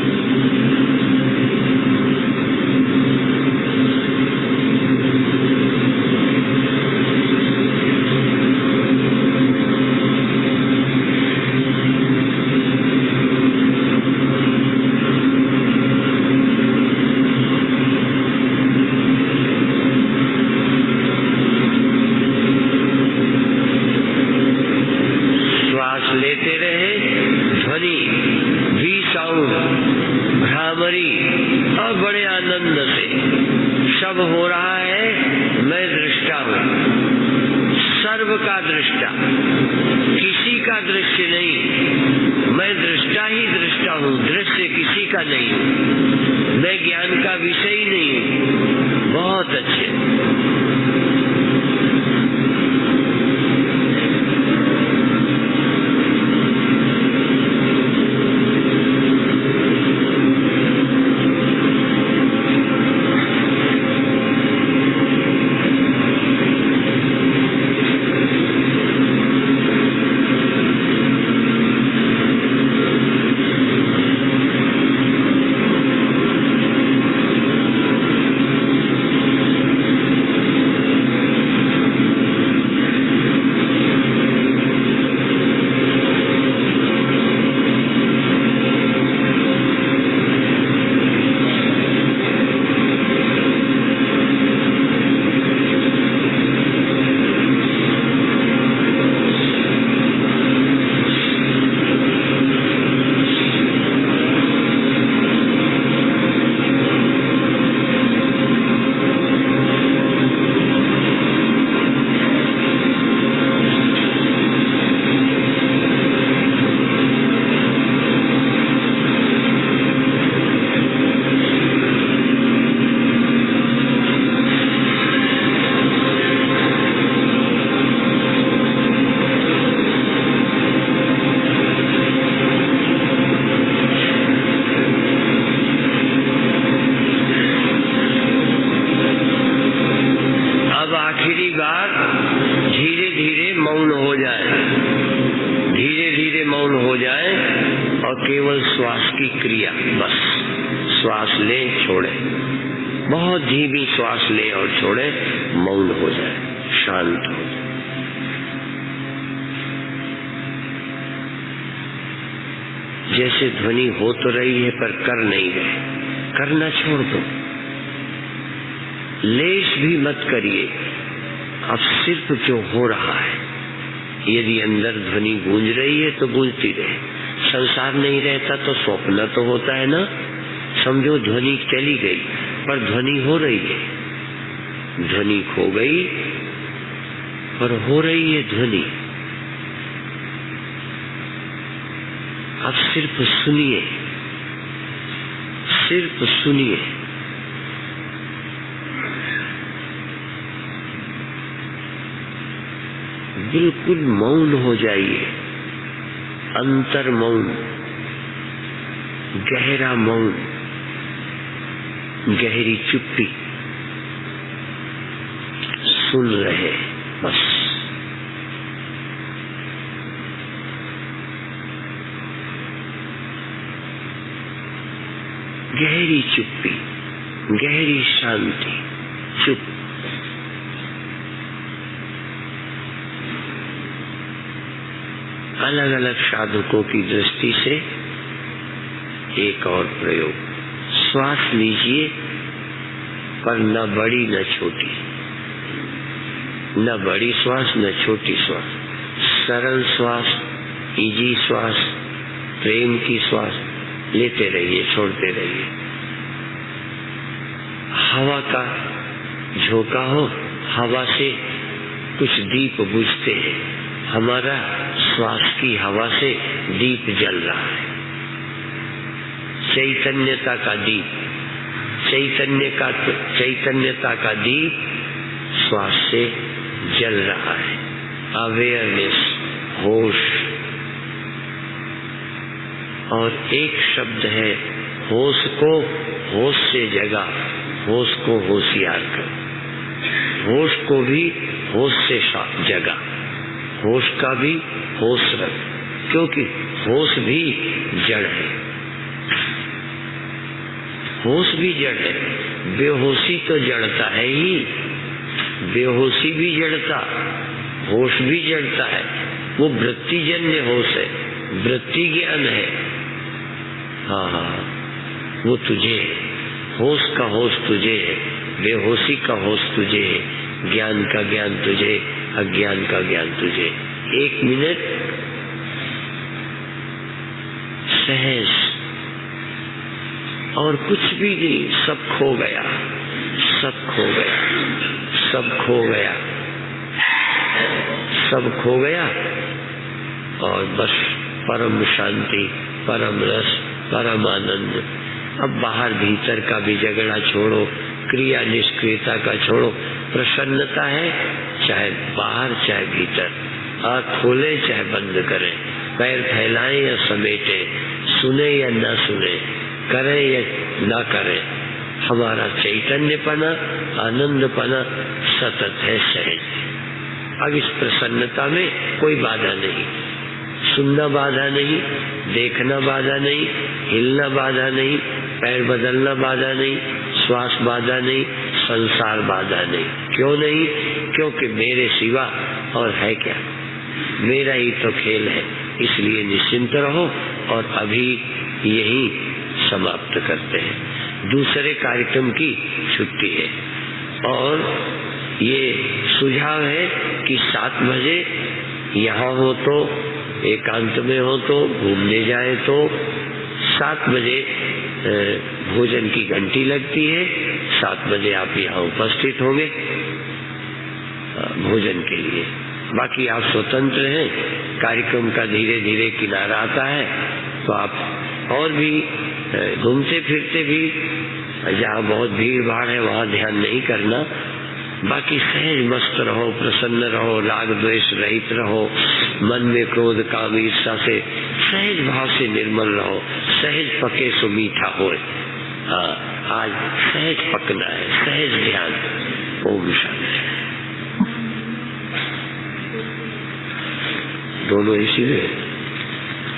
जैसे ध्वनि हो तो रही है पर कर नहीं रहे, करना छोड़ दो, लेश भी मत करिए। अब सिर्फ जो हो रहा है, यदि अंदर ध्वनि गूंज रही है तो गूंजती रहे। संसार नहीं रहता तो स्वप्न तो होता है ना। समझो ध्वनि चली गई पर ध्वनि हो रही है। ध्वनि खो गई, पर हो रही है ध्वनि। अब सिर्फ सुनिए, सिर्फ सुनिए। बिल्कुल मौन हो जाइए, अंतर मौन, गहरा मौन, गहरी चुप्पी, सुन रहे बस। गहरी चुप्पी, गहरी शांति, चुप। अलग अलग साधकों की दृष्टि से एक और प्रयोग, श्वास लीजिए पर न बड़ी न छोटी, न बड़ी श्वास न छोटी श्वास, सरल श्वास, इजी श्वास, प्रेम की श्वास लेते रहिए, छोड़ते रहिए। हवा का झोंका हो, हवा से कुछ दीप बुझते हैं, हमारा श्वास की हवा से दीप जल रहा है। चैतन्यता का दीप, चैतन्यता का दीप श्वास से जल रहा है। अवेयरनेस, होश। और एक शब्द है, होश को होश से जगा, होश को होशियार कर। होश को भी होश से जगा, होश का भी होश रख, क्योंकि होश भी जड़ है, होश भी जड़ है। बेहोशी तो जड़ता है ही, बेहोशी भी जड़ता, होश भी जड़ता है। वो वृत्तिजन्य होश है, वृत्ति ज्ञान है। हाँ, वो तुझे, होश का होश तुझे है, बेहोशी का होश तुझे है, ज्ञान का ज्ञान तुझे, अज्ञान का ज्ञान तुझे। 1 मिनट सहज, और कुछ भी नहीं, सब खो गया, सब खो गया, सब खो गया, सब खो गया। और बस परम शांति, परम रस, परम आनंद। अब बाहर भीतर का भी झगड़ा छोड़ो, क्रिया निष्क्रियता का छोड़ो। प्रसन्नता है, चाहे बाहर चाहे भीतर, आँख खोले चाहे बंद करें, पैर फैलाएं या समेटे, सुने या ना सुने, करें या ना करें, हमारा चैतन्यपना, आनंदपना सतत है, सहज। अब इस प्रसन्नता में कोई बाधा नहीं, सुनना बाधा नहीं, देखना बाधा नहीं, हिलना बाधा नहीं, पैर बदलना बाधा नहीं, श्वास बाधा नहीं, संसार बाधा नहीं। क्यों नहीं? क्योंकि मेरे सिवा और है क्या, मेरा ही तो खेल है। इसलिए निश्चिंत रहो। और अभी यही समाप्त करते हैं, दूसरे कार्यक्रम की छुट्टी है। और ये सुझाव है कि 7 बजे यहाँ हो तो, एकांत में हो तो, घूमने जाए तो 7 बजे भोजन की घंटी लगती है, 7 बजे आप यहाँ उपस्थित होंगे भोजन के लिए। बाकी आप स्वतंत्र हैं, कार्यक्रम का धीरे धीरे किनारा आता है तो आप और भी घूमते फिरते भी, जहाँ बहुत भीड़ भाड़ है वहाँ ध्यान नहीं करना। बाकी सहज मस्त रहो, प्रसन्न रहो, राग द्वेष रहित रहो, मन में क्रोध काम ईर्ष्या से सहज भाव से निर्मल रहो। सहज पके सो मीठा होए। हाँ, आज सहज पकना है, सहज ध्यान। ओम शांति। दोनों इसीलिए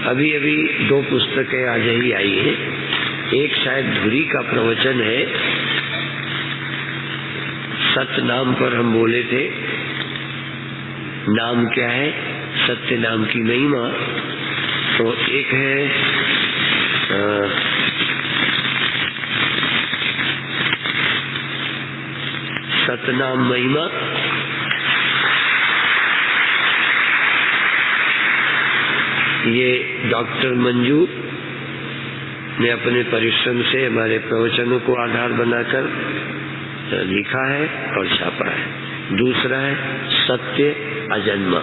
अभी अभी 2 पुस्तकें आज ही आई है। एक शायद धुरी का प्रवचन है, सत्य नाम पर हम बोले थे। नाम क्या है? सत्य नाम की महिमा। तो एक है सतनाम महिमा, ये डॉक्टर मंजू ने अपने परिश्रम से हमारे प्रवचनों को आधार बनाकर लिखा है और छापा है। दूसरा है सत्य अजन्मा।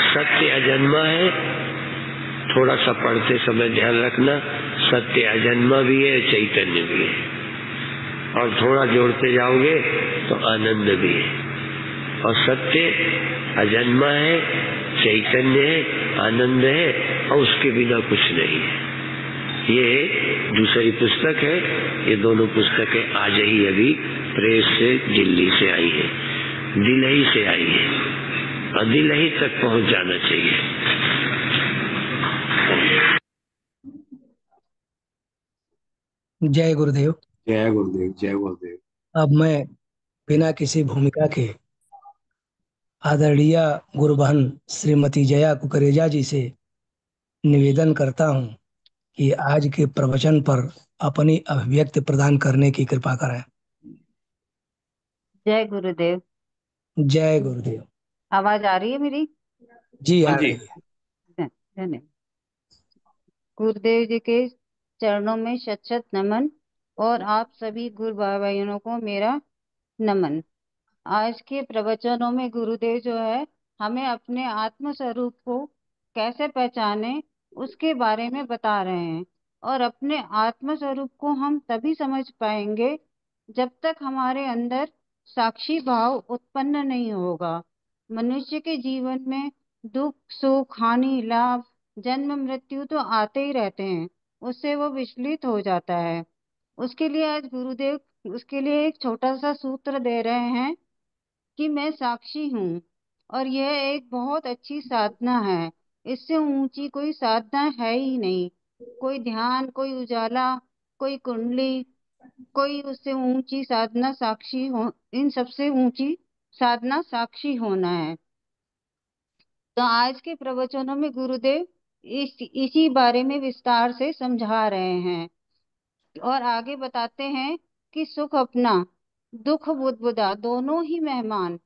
सत्य अजन्मा है, थोड़ा सा पढ़ते समय ध्यान रखना, सत्य अजन्मा भी है, चैतन्य भी है, और थोड़ा जोड़ते जाओगे तो आनंद भी है। और सत्य अजन्मा है, चैतन्य है, आनंद है, और उसके बिना कुछ नहीं है। ये दूसरी पुस्तक है। ये दोनों पुस्तकें आज ही अभी प्रेस से दिल्ली से आई है, दिल्ली से आई है, और दिल्ली तक पहुंच जाना चाहिए। जय गुरुदेव। जय गुरुदेव, जय गुरुदेव। अब मैं बिना किसी भूमिका के आदरणीय गुरुबहन श्रीमती जया कुकरेजा जी से निवेदन करता हूं कि आज के प्रवचन पर अपनी अभिव्यक्ति प्रदान करने की कृपा करें। जय गुरुदेव। जय गुरुदेव। आवाज आ रही है मेरी? जी आ हाँ जी। रही है। धन्यवाद। गुरुदेव जी के चरणों में शत शत नमन, और आप सभी गुरु भाइयों को मेरा नमन। आज के प्रवचनों में गुरुदेव जो है हमें अपने आत्म स्वरूप को कैसे पहचाने उसके बारे में बता रहे हैं। और अपने आत्म स्वरूप को हम तभी समझ पाएंगे जब तक हमारे अंदर साक्षी भाव उत्पन्न नहीं होगा। मनुष्य के जीवन में दुख सुख हानि लाभ जन्म मृत्यु तो आते ही रहते हैं, उससे वो विचलित हो जाता है। उसके लिए आज गुरुदेव उसके लिए एक छोटा सा सूत्र दे रहे हैं कि मैं साक्षी हूँ। और यह एक बहुत अच्छी साधना है, इससे ऊंची कोई साधना है ही नहीं। कोई ध्यान, कोई उजाला, कोई कुंडली, कोई उससे ऊंची साधना साक्षी हो, इन सबसे ऊंची साधना साक्षी होना है। तो आज के प्रवचनों में गुरुदेव इसी बारे में विस्तार से समझा रहे हैं, और आगे बताते हैं कि सुख अपना दुख बुदबुदा दोनों ही मेहमान,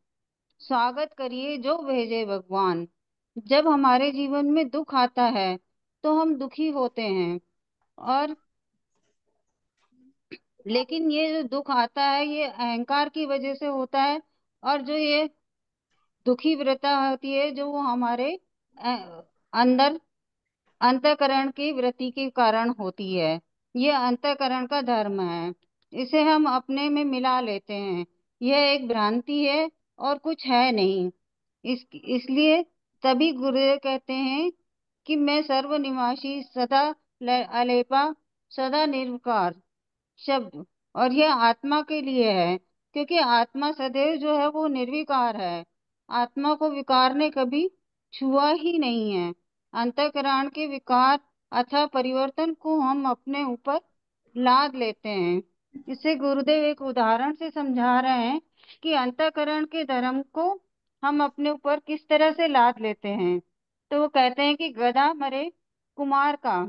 स्वागत करिए जो भेजे भगवान। जब हमारे जीवन में दुख आता है तो हम दुखी होते हैं, और लेकिन ये जो दुख आता है ये अहंकार की वजह से होता है। और जो ये दुखी वृत्ता होती है जो वो हमारे अंदर अंतःकरण की वृत्ति के कारण होती है। ये अंतःकरण का धर्म है, इसे हम अपने में मिला लेते हैं। यह एक भ्रांति है और कुछ है नहीं। इसलिए तभी गुरुदेव कहते हैं कि मैं सर्वनिवासी सदा अलेपा सदा निर्विकार शब्द। और यह आत्मा के लिए है, क्योंकि आत्मा सदैव जो है वो निर्विकार है। आत्मा को विकार ने कभी छुआ ही नहीं है। अंतःकरण के विकार अथवा परिवर्तन को हम अपने ऊपर लाद लेते हैं। इसे गुरुदेव एक उदाहरण से समझा रहे हैं कि अंतःकरण के धर्म को हम अपने ऊपर किस तरह से लाद लेते हैं। तो वो कहते हैं कि गधा मरे कुमार का,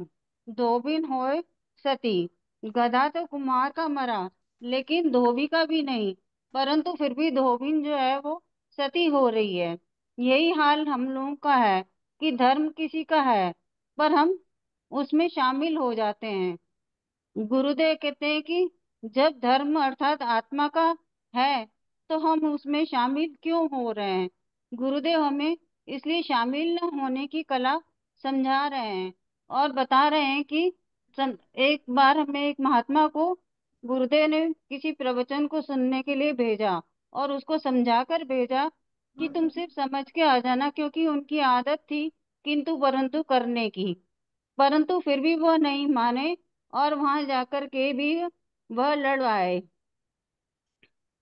धोबिन होए सती। गधा तो कुमार का मरा, लेकिन धोबी का भी नहीं, परंतु फिर भी धोबिन जो है वो सती हो रही है। यही हाल हम लोगों का है कि धर्म किसी का है पर हम उसमें शामिल हो जाते हैं। गुरुदेव कहते हैं कि जब धर्म अर्थात आत्मा का है तो हम उसमें शामिल क्यों हो रहे हैं। गुरुदेव हमें इसलिए शामिल न होने की कला समझा रहे हैं, और बता रहे हैं कि एक बार हमें एक महात्मा को गुरुदेव ने किसी प्रवचन को सुनने के लिए भेजा, और उसको समझा कर भेजा कि तुम सिर्फ समझ के आ जाना, क्योंकि उनकी आदत थी किंतु परंतु करने की। परंतु फिर भी वह नहीं माने, और वहां जाकर के भी वह लड़ आए।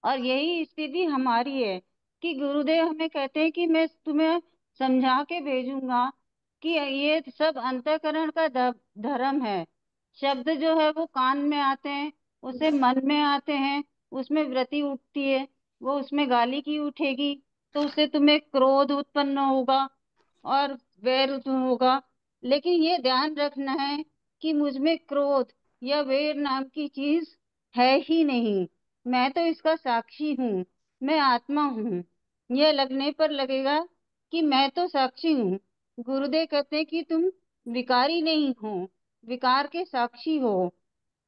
और यही स्थिति हमारी है कि गुरुदेव हमें कहते हैं कि मैं तुम्हें समझा के भेजूंगा कि ये सब अंतःकरण का धर्म है। शब्द जो है वो कान में आते हैं, उसे मन में आते हैं, उसमें वृत्ति उठती है, वो उसमें गाली की उठेगी तो उससे तुम्हें क्रोध उत्पन्न होगा और वैर होगा। लेकिन ये ध्यान रखना है कि मुझ में क्रोध या वैर नाम की चीज है ही नहीं। मैं तो इसका साक्षी हूँ, मैं आत्मा हूँ। यह लगने पर लगेगा कि मैं तो साक्षी हूँ। गुरुदेव कहते हैं कि तुम विकारी नहीं हो, विकार के साक्षी हो।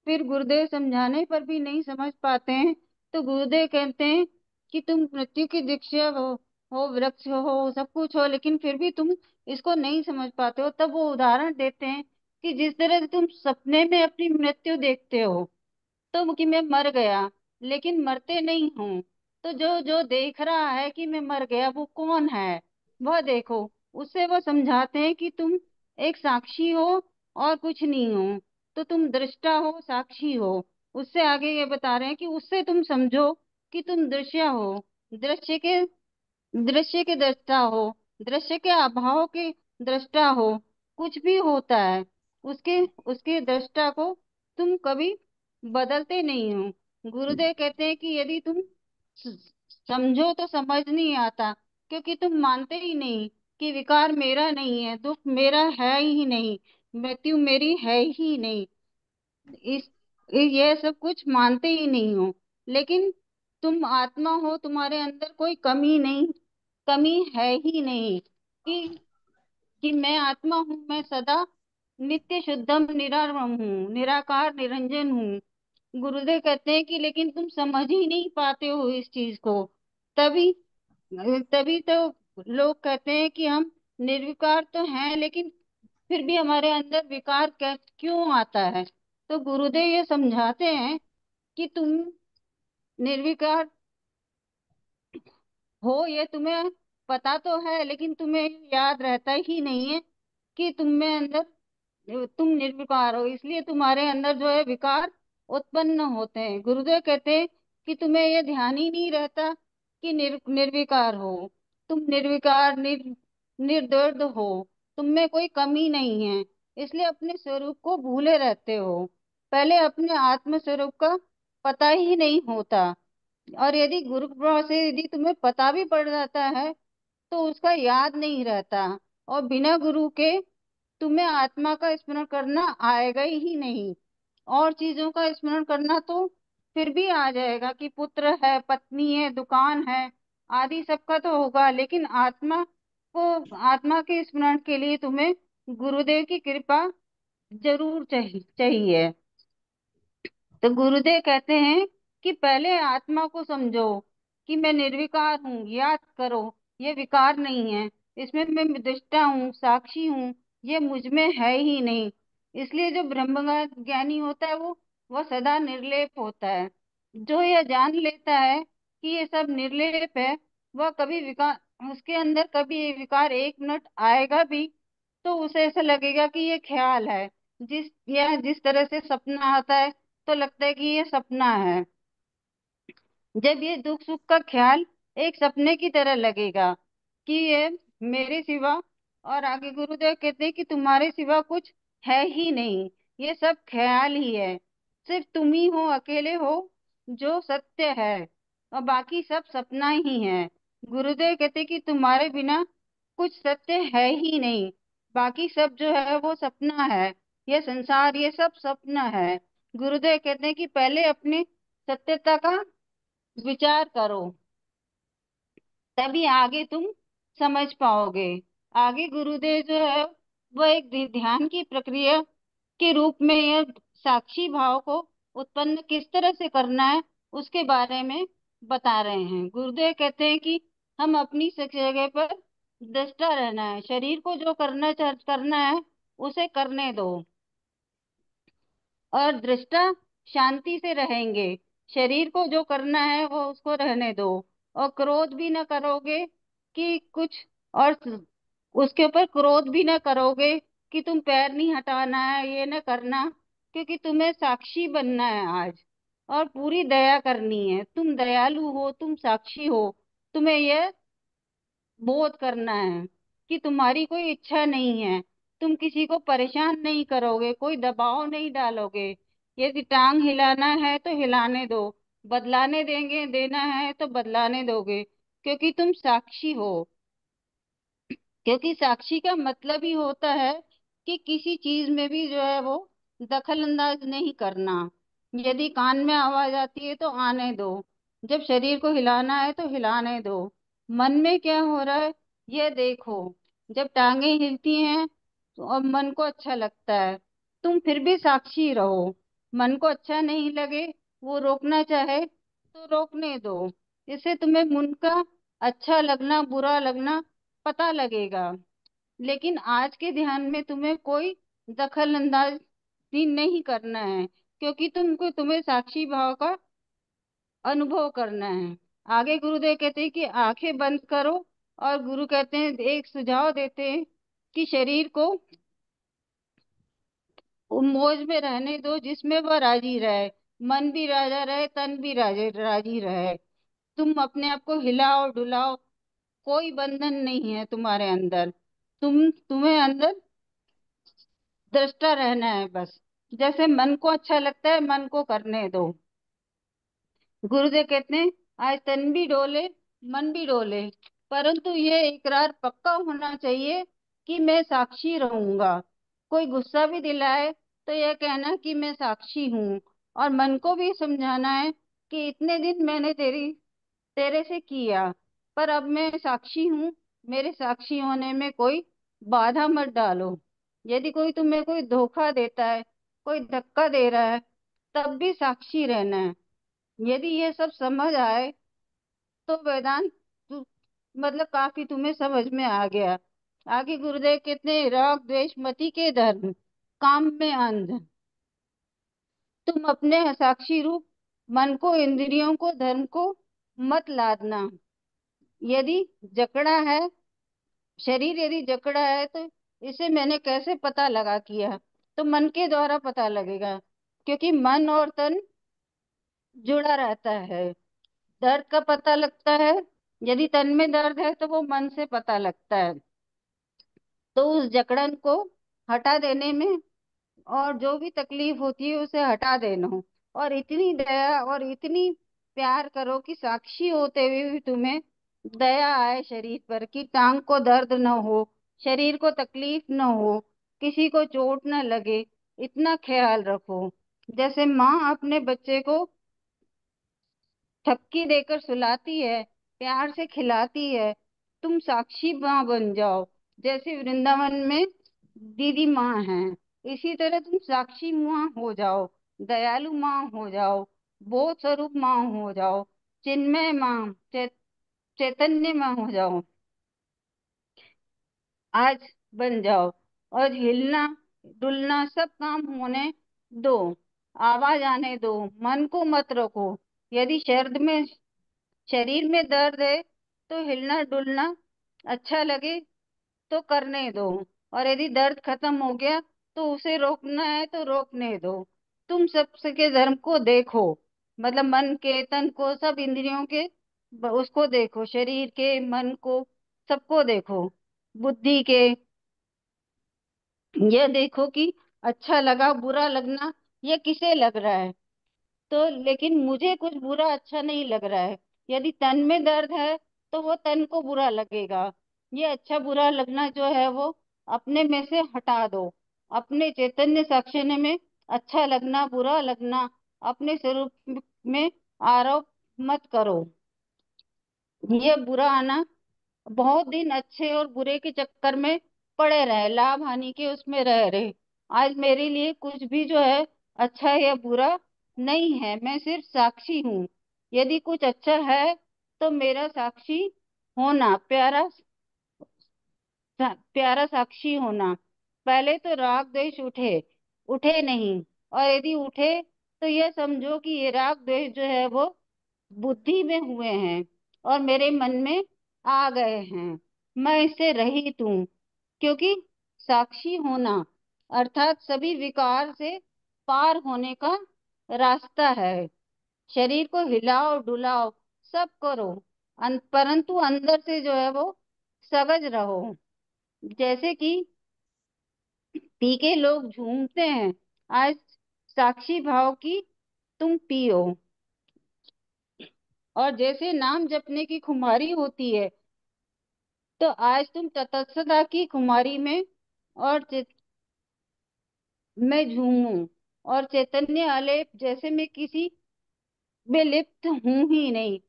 फिर गुरुदेव समझाने पर भी नहीं समझ पाते हैं, तो गुरुदेव कहते हैं कि तुम मृत्यु की दीक्षा हो वृक्ष हो सब कुछ हो, लेकिन फिर भी तुम इसको नहीं समझ पाते हो। तब वो उदाहरण देते हैं कि जिस तरह से तुम सपने में अपनी मृत्यु देखते हो, तो कि मैं मर गया, लेकिन मरते नहीं हूँ। तो जो जो देख रहा है कि मैं मर गया, वो कौन है, वह देखो। उससे वो समझाते हैं कि तुम एक साक्षी हो और कुछ नहीं हो। तो तुम दृष्टा हो, साक्षी हो। उससे आगे ये बता रहे हैं कि उससे तुम समझो कि तुम दृश्य हो, दृश्य के दृश्य के दृष्टा हो, दृश्य के अभाव के दृष्टा हो। कुछ भी होता है, उसके उसके दृष्टा को तुम कभी बदलते नहीं हो। गुरुदेव कहते हैं कि यदि तुम स- समझो तो समझ नहीं आता, क्योंकि तुम मानते ही नहीं कि विकार मेरा नहीं है, दुख मेरा है ही नहीं, मृत्यु मेरी है ही नहीं। इस ये सब कुछ मानते ही नहीं हो। लेकिन तुम आत्मा हो, तुम्हारे अंदर कोई कमी नहीं, कमी है ही नहीं कि मैं आत्मा हूँ, मैं सदा नित्य शुद्धम निरावरम हूँ, निराकार निरंजन हूँ। गुरुदेव कहते हैं कि लेकिन तुम समझ ही नहीं पाते हो इस चीज को। तभी तभी तो लोग कहते हैं कि हम निर्विकार तो हैं, लेकिन फिर भी हमारे अंदर विकार क्यों आता है। तो गुरुदेव ये समझाते हैं कि तुम निर्विकार हो, ये तुम्हें पता तो है, लेकिन तुम्हें याद रहता ही नहीं है कि तुम में अंदर तुम निर्विकार हो, इसलिए तुम्हारे अंदर जो है विकार उत्पन्न होते हैं। गुरुदेव कहते हैं कि तुम्हें ये ध्यान ही नहीं रहता कि निर्विकार हो। तुम निर्विकार निर्दर्द हो, तुम में कोई कमी नहीं है, इसलिए अपने स्वरूप को भूले रहते हो। पहले अपने आत्म स्वरूप का पता ही नहीं होता। और यदि गुरु कृपा से यदि तुम्हें पता भी पड़ जाता है, तो उसका याद नहीं रहता। और बिना गुरु के तुम्हें आत्मा का स्मरण करना आएगा ही नहीं। और चीजों का स्मरण करना तो फिर भी आ जाएगा कि पुत्र है, पत्नी है, दुकान है, आदि सबका तो होगा, लेकिन आत्मा के स्मरण के लिए तुम्हें गुरुदेव की कृपा जरूर चाहिए। तो गुरुदेव कहते हैं कि पहले आत्मा को समझो कि मैं निर्विकार हूँ, याद करो ये विकार नहीं है, इसमें मैं दृष्टा हूँ, साक्षी हूँ, ये मुझ में है ही नहीं। इसलिए जो ब्रह्म ज्ञानी होता है, वो सदा निर्लेप होता है। जो यह जान लेता है कि ये सब निर्लेप है, वह कभी विकार, उसके अंदर कभी ये विकार एक मिनट आएगा भी, तो उसे ऐसा लगेगा कि ये ख्याल है। जिस तरह से सपना आता है, तो लगता है कि ये सपना है। जब ये दुख सुख का ख्याल एक सपने की तरह लगेगा कि ये मेरे सिवा, और आगे गुरुदेव कहते हैं कि तुम्हारे सिवा कुछ है ही नहीं, ये सब ख्याल ही है। सिर्फ तुम ही हो, अकेले हो जो सत्य है, और बाकी सब सपना ही है। गुरुदेव कहते हैं कि तुम्हारे बिना कुछ सत्य है ही नहीं, बाकी सब जो है वो सपना है। ये संसार ये सब सपना है। गुरुदेव कहते हैं कि पहले अपने सत्यता का विचार करो, तभी आगे तुम समझ पाओगे। आगे गुरुदेव जो है वो एक ध्यान की प्रक्रिया के रूप में यह साक्षी भाव को उत्पन्न किस तरह से करना है, उसके बारे में बता रहे हैं। गुरुदेव कहते हैं कि हम अपनी जगह पर दृष्टा रहना है, शरीर को जो करना है उसे करने दो, और दृष्टा शांति से रहेंगे। शरीर को जो करना है वो उसको रहने दो, और क्रोध भी ना करोगे कि कुछ, और उसके ऊपर क्रोध भी ना करोगे कि तुम पैर नहीं हटाना है, ये ना करना, क्योंकि तुम्हें साक्षी बनना है आज। और पूरी दया करनी है, तुम दयालु हो, तुम साक्षी हो। तुम्हें यह बोध करना है कि तुम्हारी कोई इच्छा नहीं है, तुम किसी को परेशान नहीं करोगे, कोई दबाव नहीं डालोगे। यदि टांग हिलाना है तो हिलाने दो, बदलाने देंगे देना है तो बदलाने दोगे, क्योंकि तुम साक्षी हो। क्योंकि साक्षी का मतलब ही होता है कि किसी चीज में भी जो है वो दखल अंदाज नहीं करना। यदि कान में आवाज आती है तो आने दो, जब शरीर को हिलाना है तो हिलाने दो, मन में क्या हो रहा है ये देखो। जब टांगे हिलती हैं तो और मन को अच्छा लगता है, तुम फिर भी साक्षी रहो। मन को अच्छा नहीं लगे, वो रोकना चाहे तो रोकने दो। इससे तुम्हें मन का अच्छा लगना बुरा लगना पता लगेगा। लेकिन आज के ध्यान में तुम्हें कोई दखल अंदाजी नहीं करना है, क्योंकि तुम्हें साक्षी भाव का अनुभव करना है। आगे गुरुदेव कहते हैं कि आंखें बंद करो, और गुरु कहते हैं, एक सुझाव देते हैं कि शरीर को मौज में रहने दो जिसमें वह राजी रहे। मन भी राजा रहे, तन भी राजे राजी रहे। तुम अपने आप को हिलाओ डुलाओ, कोई बंधन नहीं है तुम्हारे अंदर। तुम्हें अंदर दृष्टा रहना है बस। जैसे मन को अच्छा लगता है मन को करने दो। गुरुदेव कहते हैं, आज तन भी डोले मन भी डोले, परंतु ये इकरार पक्का होना चाहिए कि मैं साक्षी रहूंगा। कोई गुस्सा भी दिलाए तो यह कहना कि मैं साक्षी हूँ, और मन को भी समझाना है कि इतने दिन मैंने तेरे से किया, पर अब मैं साक्षी हूँ। मेरे साक्षी होने में कोई बाधा मत डालो। यदि कोई धोखा देता है, कोई धक्का दे रहा है, तब भी साक्षी रहना है। यदि ये सब समझ आए तो वेदांत मतलब काफी तुम्हें समझ में आ गया। आगे गुरुदेव कहते हैं, राग द्वेष मति के धर्म, काम में अंध। तुम अपने साक्षी रूप मन को इंद्रियों को धर्म को मत लादना। यदि जकड़ा है शरीर, यदि जकड़ा है तो इसे मैंने कैसे पता लगा किया, तो मन के द्वारा पता लगेगा, क्योंकि मन और तन जुड़ा रहता है। दर्द का पता लगता है, यदि तन में दर्द है तो वो मन से पता लगता है। तो उस जकड़न को हटा देने में, और जो भी तकलीफ होती है उसे हटा देना, और इतनी दया और इतनी प्यार करो कि साक्षी होते हुए भी तुम्हें दया आए शरीर पर, कि टांग को दर्द न हो, शरीर को तकलीफ न हो, किसी को चोट न लगे। इतना ख्याल रखो। जैसे माँ अपने बच्चे को थपकी देकर सुलाती है, प्यार से खिलाती है, तुम साक्षी माँ बन जाओ। जैसे वृंदावन में दीदी माँ है, इसी तरह तुम साक्षी माँ हो जाओ, दयालु माँ हो जाओ, बोध स्वरूप माँ हो जाओ, चिन्मय माँ, चैतन्य माँ हो जाओ। आज बन जाओ, और हिलना डुलना सब काम होने दो, आवाज आने दो, मन को मत रोको। यदि शरीर में दर्द है तो हिलना डुलना अच्छा लगे तो करने दो, और यदि दर्द खत्म हो गया तो उसे रोकना है तो रोकने दो। तुम सबके धर्म को देखो, मतलब मन के तन को सब इंद्रियों के उसको देखो, शरीर के मन को सबको देखो, बुद्धि के। ये देखो कि अच्छा लगा बुरा लगना ये किसे लग रहा है। तो लेकिन मुझे कुछ बुरा अच्छा नहीं लग रहा है। यदि तन में दर्द है तो वो तन को बुरा लगेगा। ये अच्छा बुरा लगना जो है वो अपने में से हटा दो। अपने चैतन्य साक्षी में अच्छा लगना बुरा लगना अपने स्वरूप में आरोप मत करो। ये बुरा आना, बहुत दिन अच्छे और बुरे के चक्कर में पड़े रहे, लाभ हानि के उसमें रह रहे। आज मेरे लिए कुछ भी जो है अच्छा या बुरा नहीं है, मैं सिर्फ साक्षी हूँ। यदि कुछ अच्छा है तो मेरा साक्षी होना, प्यारा साक्षी होना। पहले तो राग द्वेष उठे, उठे नहीं, और यदि उठे तो यह समझो कि ये राग द्वेष जो है वो बुद्धि में हुए हैं और मेरे मन में आ गए हैं। मैं इससे रहित हूँ, क्योंकि साक्षी होना अर्थात सभी विकार से पार होने का रास्ता है। शरीर को हिलाओ डुलाओ सब करो, परंतु अंदर से जो है वो सगज रहो। जैसे कि पी के लोग झूमते हैं, आज साक्षी भाव की तुम पियो। और जैसे नाम जपने की खुमारी होती है, तो आज तुम तटस्थता की खुमारी में और मैं झूमूं, और चैतन्य आलेप जैसे मैं किसी में लिप्त हूं ही नहीं।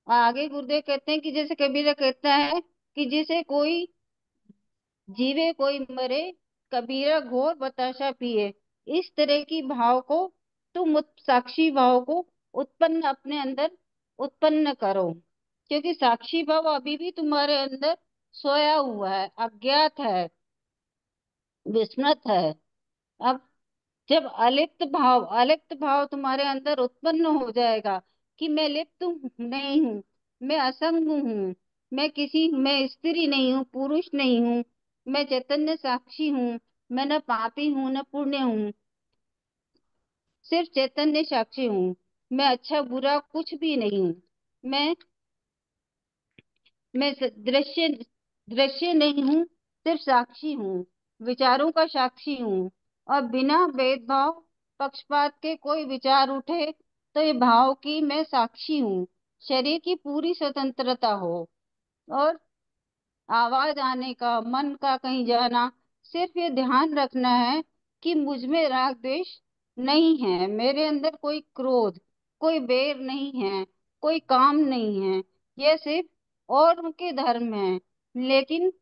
आगे गुरुदेव कहते हैं कि जैसे कबीरा कहता है कि जिसे कोई जीवे कोई मरे, कबीरा घोर बताशा पिए। इस तरह की भाव को तुम साक्षी भाव को उत्पन्न अपने अंदर उत्पन्न करो, क्योंकि साक्षी भाव अभी भी तुम्हारे अंदर सोया हुआ है, अज्ञात है, विस्मृत है। अब जब अलिप्त भाव तुम्हारे अंदर उत्पन्न हो जाएगा कि मैं लिप्त नहीं हूँ, मैं असंग हूँ, मैं स्त्री नहीं हूँ, पुरुष नहीं हूँ, मैं चैतन्य साक्षी हूँ, मैं न पापी हूँ न पुण्य हूँ, सिर्फ चैतन्य साक्षी हूँ, मैं अच्छा बुरा कुछ भी नहीं हूँ, मैं दृश्य दृश्य नहीं हूँ, सिर्फ साक्षी हूँ, विचारों का साक्षी हूँ। और बिना भेदभाव पक्षपात के कोई विचार उठे तो ये भाव की मैं साक्षी हूँ, शरीर की पूरी स्वतंत्रता हो, और आवाज आने का, मन का कहीं जाना, सिर्फ ये ध्यान रखना है कि मुझ में राग द्वेष नहीं है, मेरे अंदर कोई क्रोध, कोई बैर नहीं है, कोई काम नहीं है, ये सिर्फ और उनके धर्म है। लेकिन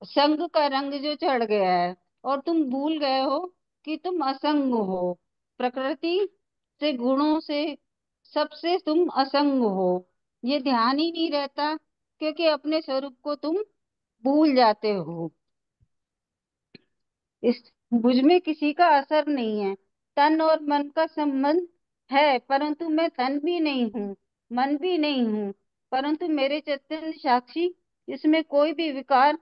संग का रंग जो चढ़ गया है और तुम भूल गए हो कि तुम असंग हो, प्रकृति से, गुणों से, सबसे तुम असंग हो। ये ध्यान ही नहीं रहता, क्योंकि अपने स्वरूप को तुम भूल जाते हो। इस मुझ में किसी का असर नहीं है, तन और मन का संबंध है, परंतु मैं तन भी नहीं हूँ, मन भी नहीं हूँ, परंतु मेरे चैतन्य साक्षी, इसमें कोई भी विकार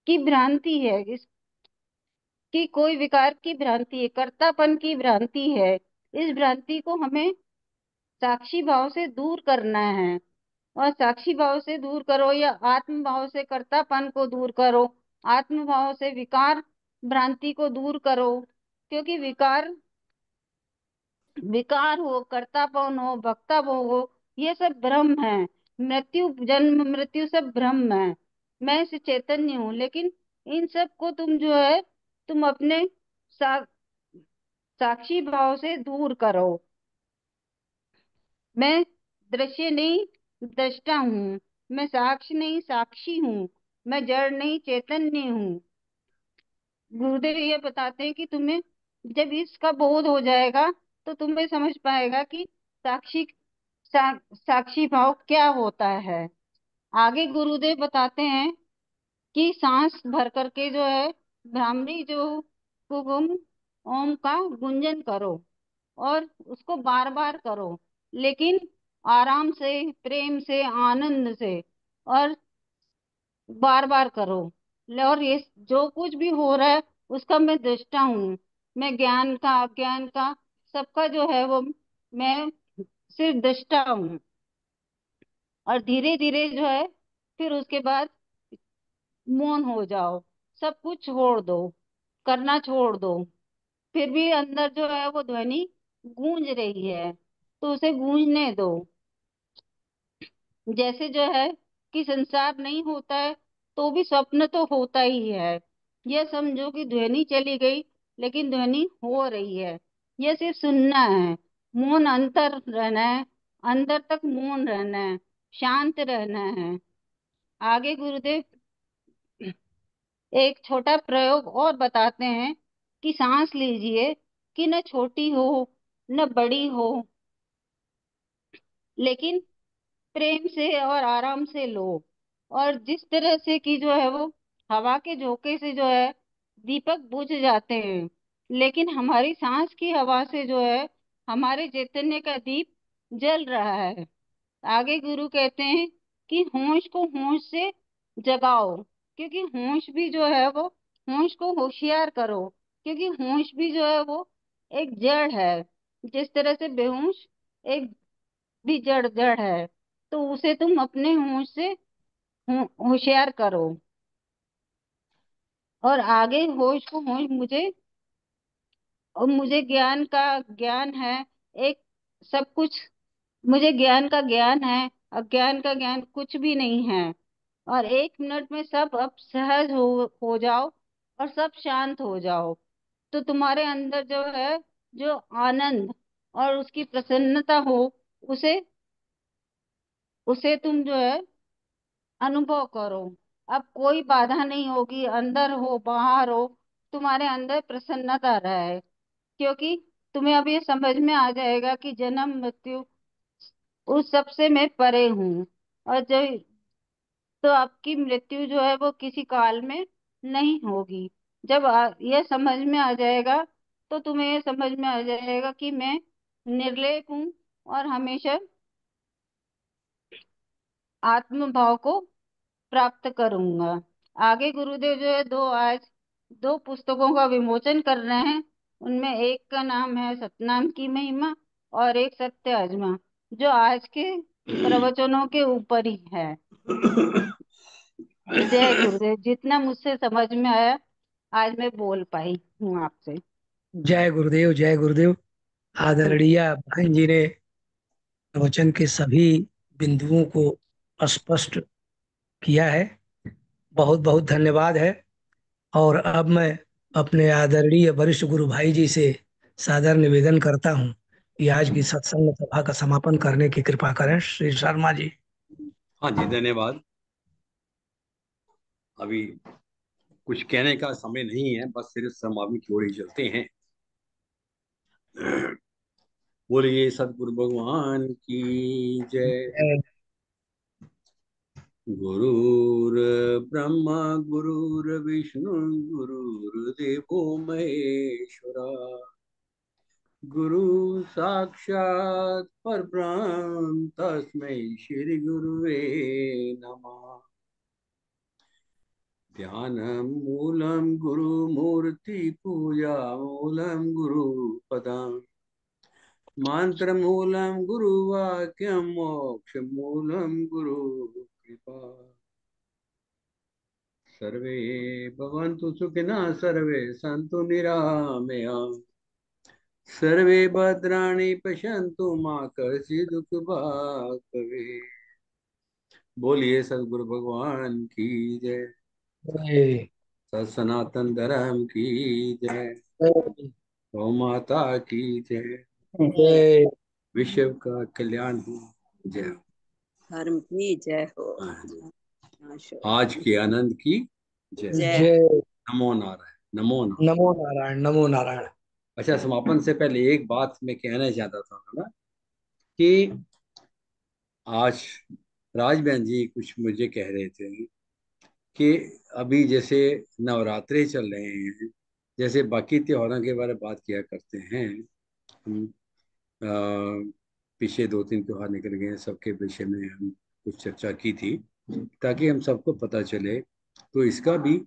की भ्रांति है, इसकी कोई विकार की भ्रांति है, कर्तापन की भ्रांति है। इस भ्रांति को हमें साक्षी भाव से दूर करना है। और साक्षी भाव से दूर करो या आत्म भाव से कर्तापन को दूर करो, आत्म भाव से विकार भ्रांति को दूर करो, क्योंकि विकार विकार हो, कर्तापन हो, भक्ता भाव हो, ये सब भ्रम है। मृत्यु, जन्म मृत्यु सब भ्रम है। मैं से चैतन्य हूँ, लेकिन इन सब को तुम जो है, तुम अपने सा, साक्षी भाव से दूर करो। मैं दृश्य नहीं, दृष्टा हूँ, मैं साक्ष्य नहीं, साक्षी हूँ, मैं जड़ नहीं, चैतन्य हूँ। गुरुदेव ये बताते हैं कि तुम्हें जब इसका बोध हो जाएगा तो तुम्हें समझ पाएगा कि साक्षी भाव क्या होता है। आगे गुरुदेव बताते हैं कि सांस भर करके जो है, भ्रामरी जो कुकुम ओम का गुंजन करो, और उसको बार बार करो, लेकिन आराम से, प्रेम से, आनंद से, और बार बार करो। और ये जो कुछ भी हो रहा है उसका मैं दृष्टा हूँ, मैं ज्ञान का, अज्ञान का, सबका जो है वो मैं सिर्फ दृष्टा हूँ। और धीरे धीरे जो है, फिर उसके बाद मौन हो जाओ, सब कुछ छोड़ दो, करना छोड़ दो। फिर भी अंदर जो है वो ध्वनि गूंज रही है, तो उसे गूंजने दो। जैसे जो है कि संसार नहीं होता है तो भी स्वप्न तो होता ही है। यह समझो कि ध्वनि चली गई, लेकिन ध्वनि हो रही है, यह सिर्फ सुनना है। मौन अंतर रहना है, अंदर तक मौन रहना है, शांत रहना है। आगे गुरुदेव एक छोटा प्रयोग और बताते हैं कि सांस लीजिए, कि न छोटी हो न बड़ी हो, लेकिन प्रेम से और आराम से लो। और जिस तरह से कि जो है वो हवा के झोंके से जो है दीपक बुझ जाते हैं, लेकिन हमारी सांस की हवा से जो है हमारे चैतन्य का दीप जल रहा है। आगे गुरु कहते हैं कि होश को होश से जगाओ, क्योंकि होश भी जो है वो, होश को होशियार करो, क्योंकि होश भी जो है वो एक जड़ है। जिस तरह से बेहोश एक भी जड़ जड़ है, तो उसे तुम अपने होश से होशियार करो। और आगे होश को होश मुझे ज्ञान का ज्ञान है, एक सब कुछ मुझे ज्ञान का ज्ञान है, अज्ञान का ज्ञान कुछ भी नहीं है। और 1 मिनट में सब अब सहज हो जाओ, और सब शांत हो जाओ, तो तुम्हारे अंदर जो है, जो आनंद और उसकी प्रसन्नता हो, उसे उसे तुम जो है अनुभव करो। अब कोई बाधा नहीं होगी, अंदर हो बाहर हो, तुम्हारे अंदर प्रसन्नता रहे, क्योंकि तुम्हें अब ये समझ में आ जाएगा कि जन्म मृत्यु उस सब से मैं परे हूँ। और जो तो आपकी मृत्यु जो है वो किसी काल में नहीं होगी। जब यह समझ में आ जाएगा तो तुम्हें ये समझ में आ जाएगा कि मैं निर्लेप हूँ और हमेशा आत्म भाव को प्राप्त करूंगा। आगे गुरुदेव जो है दो पुस्तकों का विमोचन कर रहे हैं। उनमें एक का नाम है सतनाम की महिमा और एक सत्य आजमा, जो आज के प्रवचनों के ऊपर ही है। जय गुरुदेव। जितना मुझसे समझ में आया आज मैं बोल पाई हूँ आपसे। जय गुरुदेव, जय गुरुदेव। आदरणीय बहन जी ने वचन के सभी बिंदुओं को स्पष्ट किया है। बहुत बहुत धन्यवाद है। और अब मैं अपने आदरणीय वरिष्ठ गुरु भाई जी से सादर निवेदन करता हूँ कि आज की सत्संग सभा का समापन करने की कृपा करें। श्री शर्मा जी। हाँ जी, धन्यवाद। अभी कुछ कहने का समय नहीं है, बस सिर्फ समापन की ओर ही चलते हैं। बोलिए सतगुरु भगवान की जय। गुरुर ब्रह्मा गुरुर्विष्णु गुरुर्देवो महेश्वरा, गुरु साक्षात परब्रह्म तस्मै श्री गुरुवे नमः। ध्यानं मूलं गुरुमूर्ति पूजा मूलं गुरुपदम्, मंत्रमूलं गुरुवाक्यं मोक्षमूलं गुरुकृपा। सर्वे भवन्तु सुखिनः, सर्वे सन्तु निरामयाः, सर्वे भद्राणि पश्यन्तु मा कश्चित् दुःखभाग् भवेत्। बोलिए सद्गुरु भगवान की जय। जय सत सनातन धर्म की जय। गौ माता की जय। जय। विश्व का कल्याण हो। जय। धर्म की जय हो। आज के आनंद की जय। जय। नमो नारायण, नमो नारायण। नमो नारायण, नमो नारायण। अच्छा, समापन से पहले एक बात मैं कहना चाहता था ना, कि आज राज बहन जी कुछ मुझे कह रहे थे कि अभी जैसे नवरात्रे चल रहे हैं, जैसे बाकी त्योहारों के बारे में बात किया करते हैं हम, पिछले 2-3 त्योहार निकल गए हैं, सबके विषय में हम कुछ चर्चा की थी ताकि हम सबको पता चले। तो इसका भी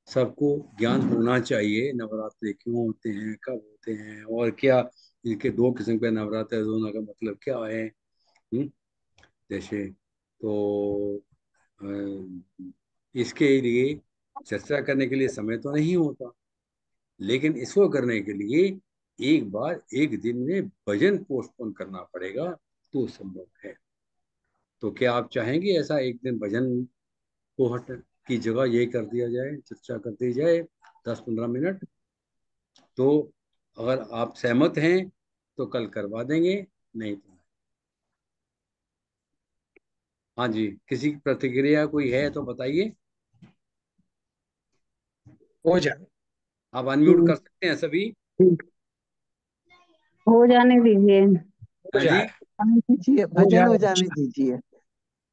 सबको ज्ञान होना चाहिए, नवरात्रे क्यों होते हैं, कब होते हैं, और क्या इनके 2 किस्म के नवरात्रे, दोनों का मतलब क्या है। जैसे तो इसके लिए चर्चा करने के लिए समय तो नहीं होता, लेकिन इसको करने के लिए एक बार एक दिन में भजन पोस्टपोन करना पड़ेगा तो संभव है। तो क्या आप चाहेंगे ऐसा एक दिन भजन को हट की जगह ये कर दिया जाए, चर्चा कर दी जाए 10-15 मिनट? तो अगर आप सहमत हैं तो कल करवा देंगे, नहीं तो। हाँ जी, किसी की प्रतिक्रिया कोई है तो बताइए। हो जाए। आप अनम्यूट कर सकते हैं सभी। हो जाने दीजिए। हो हाँ जी, जाए। जाने दीजिए, हो भजन हो जाए। जाने दीजिए,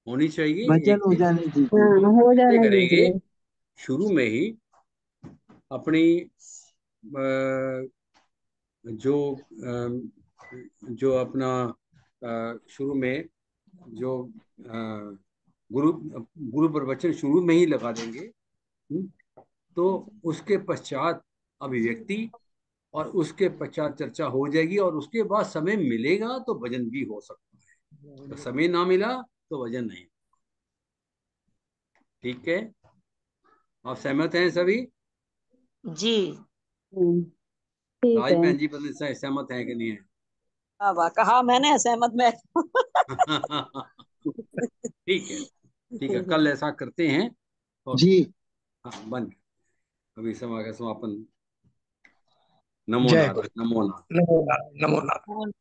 होनी चाहिए भजन एक हो दिन। जाने दीजिए। हाँ, हो ऐसे जाने करेंगे दीजिए। शुरू में ही अपनी अ, जो जो अपना शुरू में जो गुरु गुरु प्रवचन शुरू में ही लगा देंगे। तो उसके पश्चात अभिव्यक्ति और उसके पश्चात चर्चा हो जाएगी, और उसके बाद समय मिलेगा तो भजन भी हो सकता है, तो समय ना मिला तो भजन नहीं। ठीक है, आप सहमत हैं सभी? जी। ठीक राज है। बहन जी पता नहीं सहमत हैं कि नहीं है? वाह, कहा मैंने सहमत में। ठीक है, ठीक है, कल ऐसा करते हैं। और जी। हाँ, बंद। अभी सभा का समापन। नमो जय गुरु। नारायण, नमो नारायण। नमो नारायण, नमो नारायण।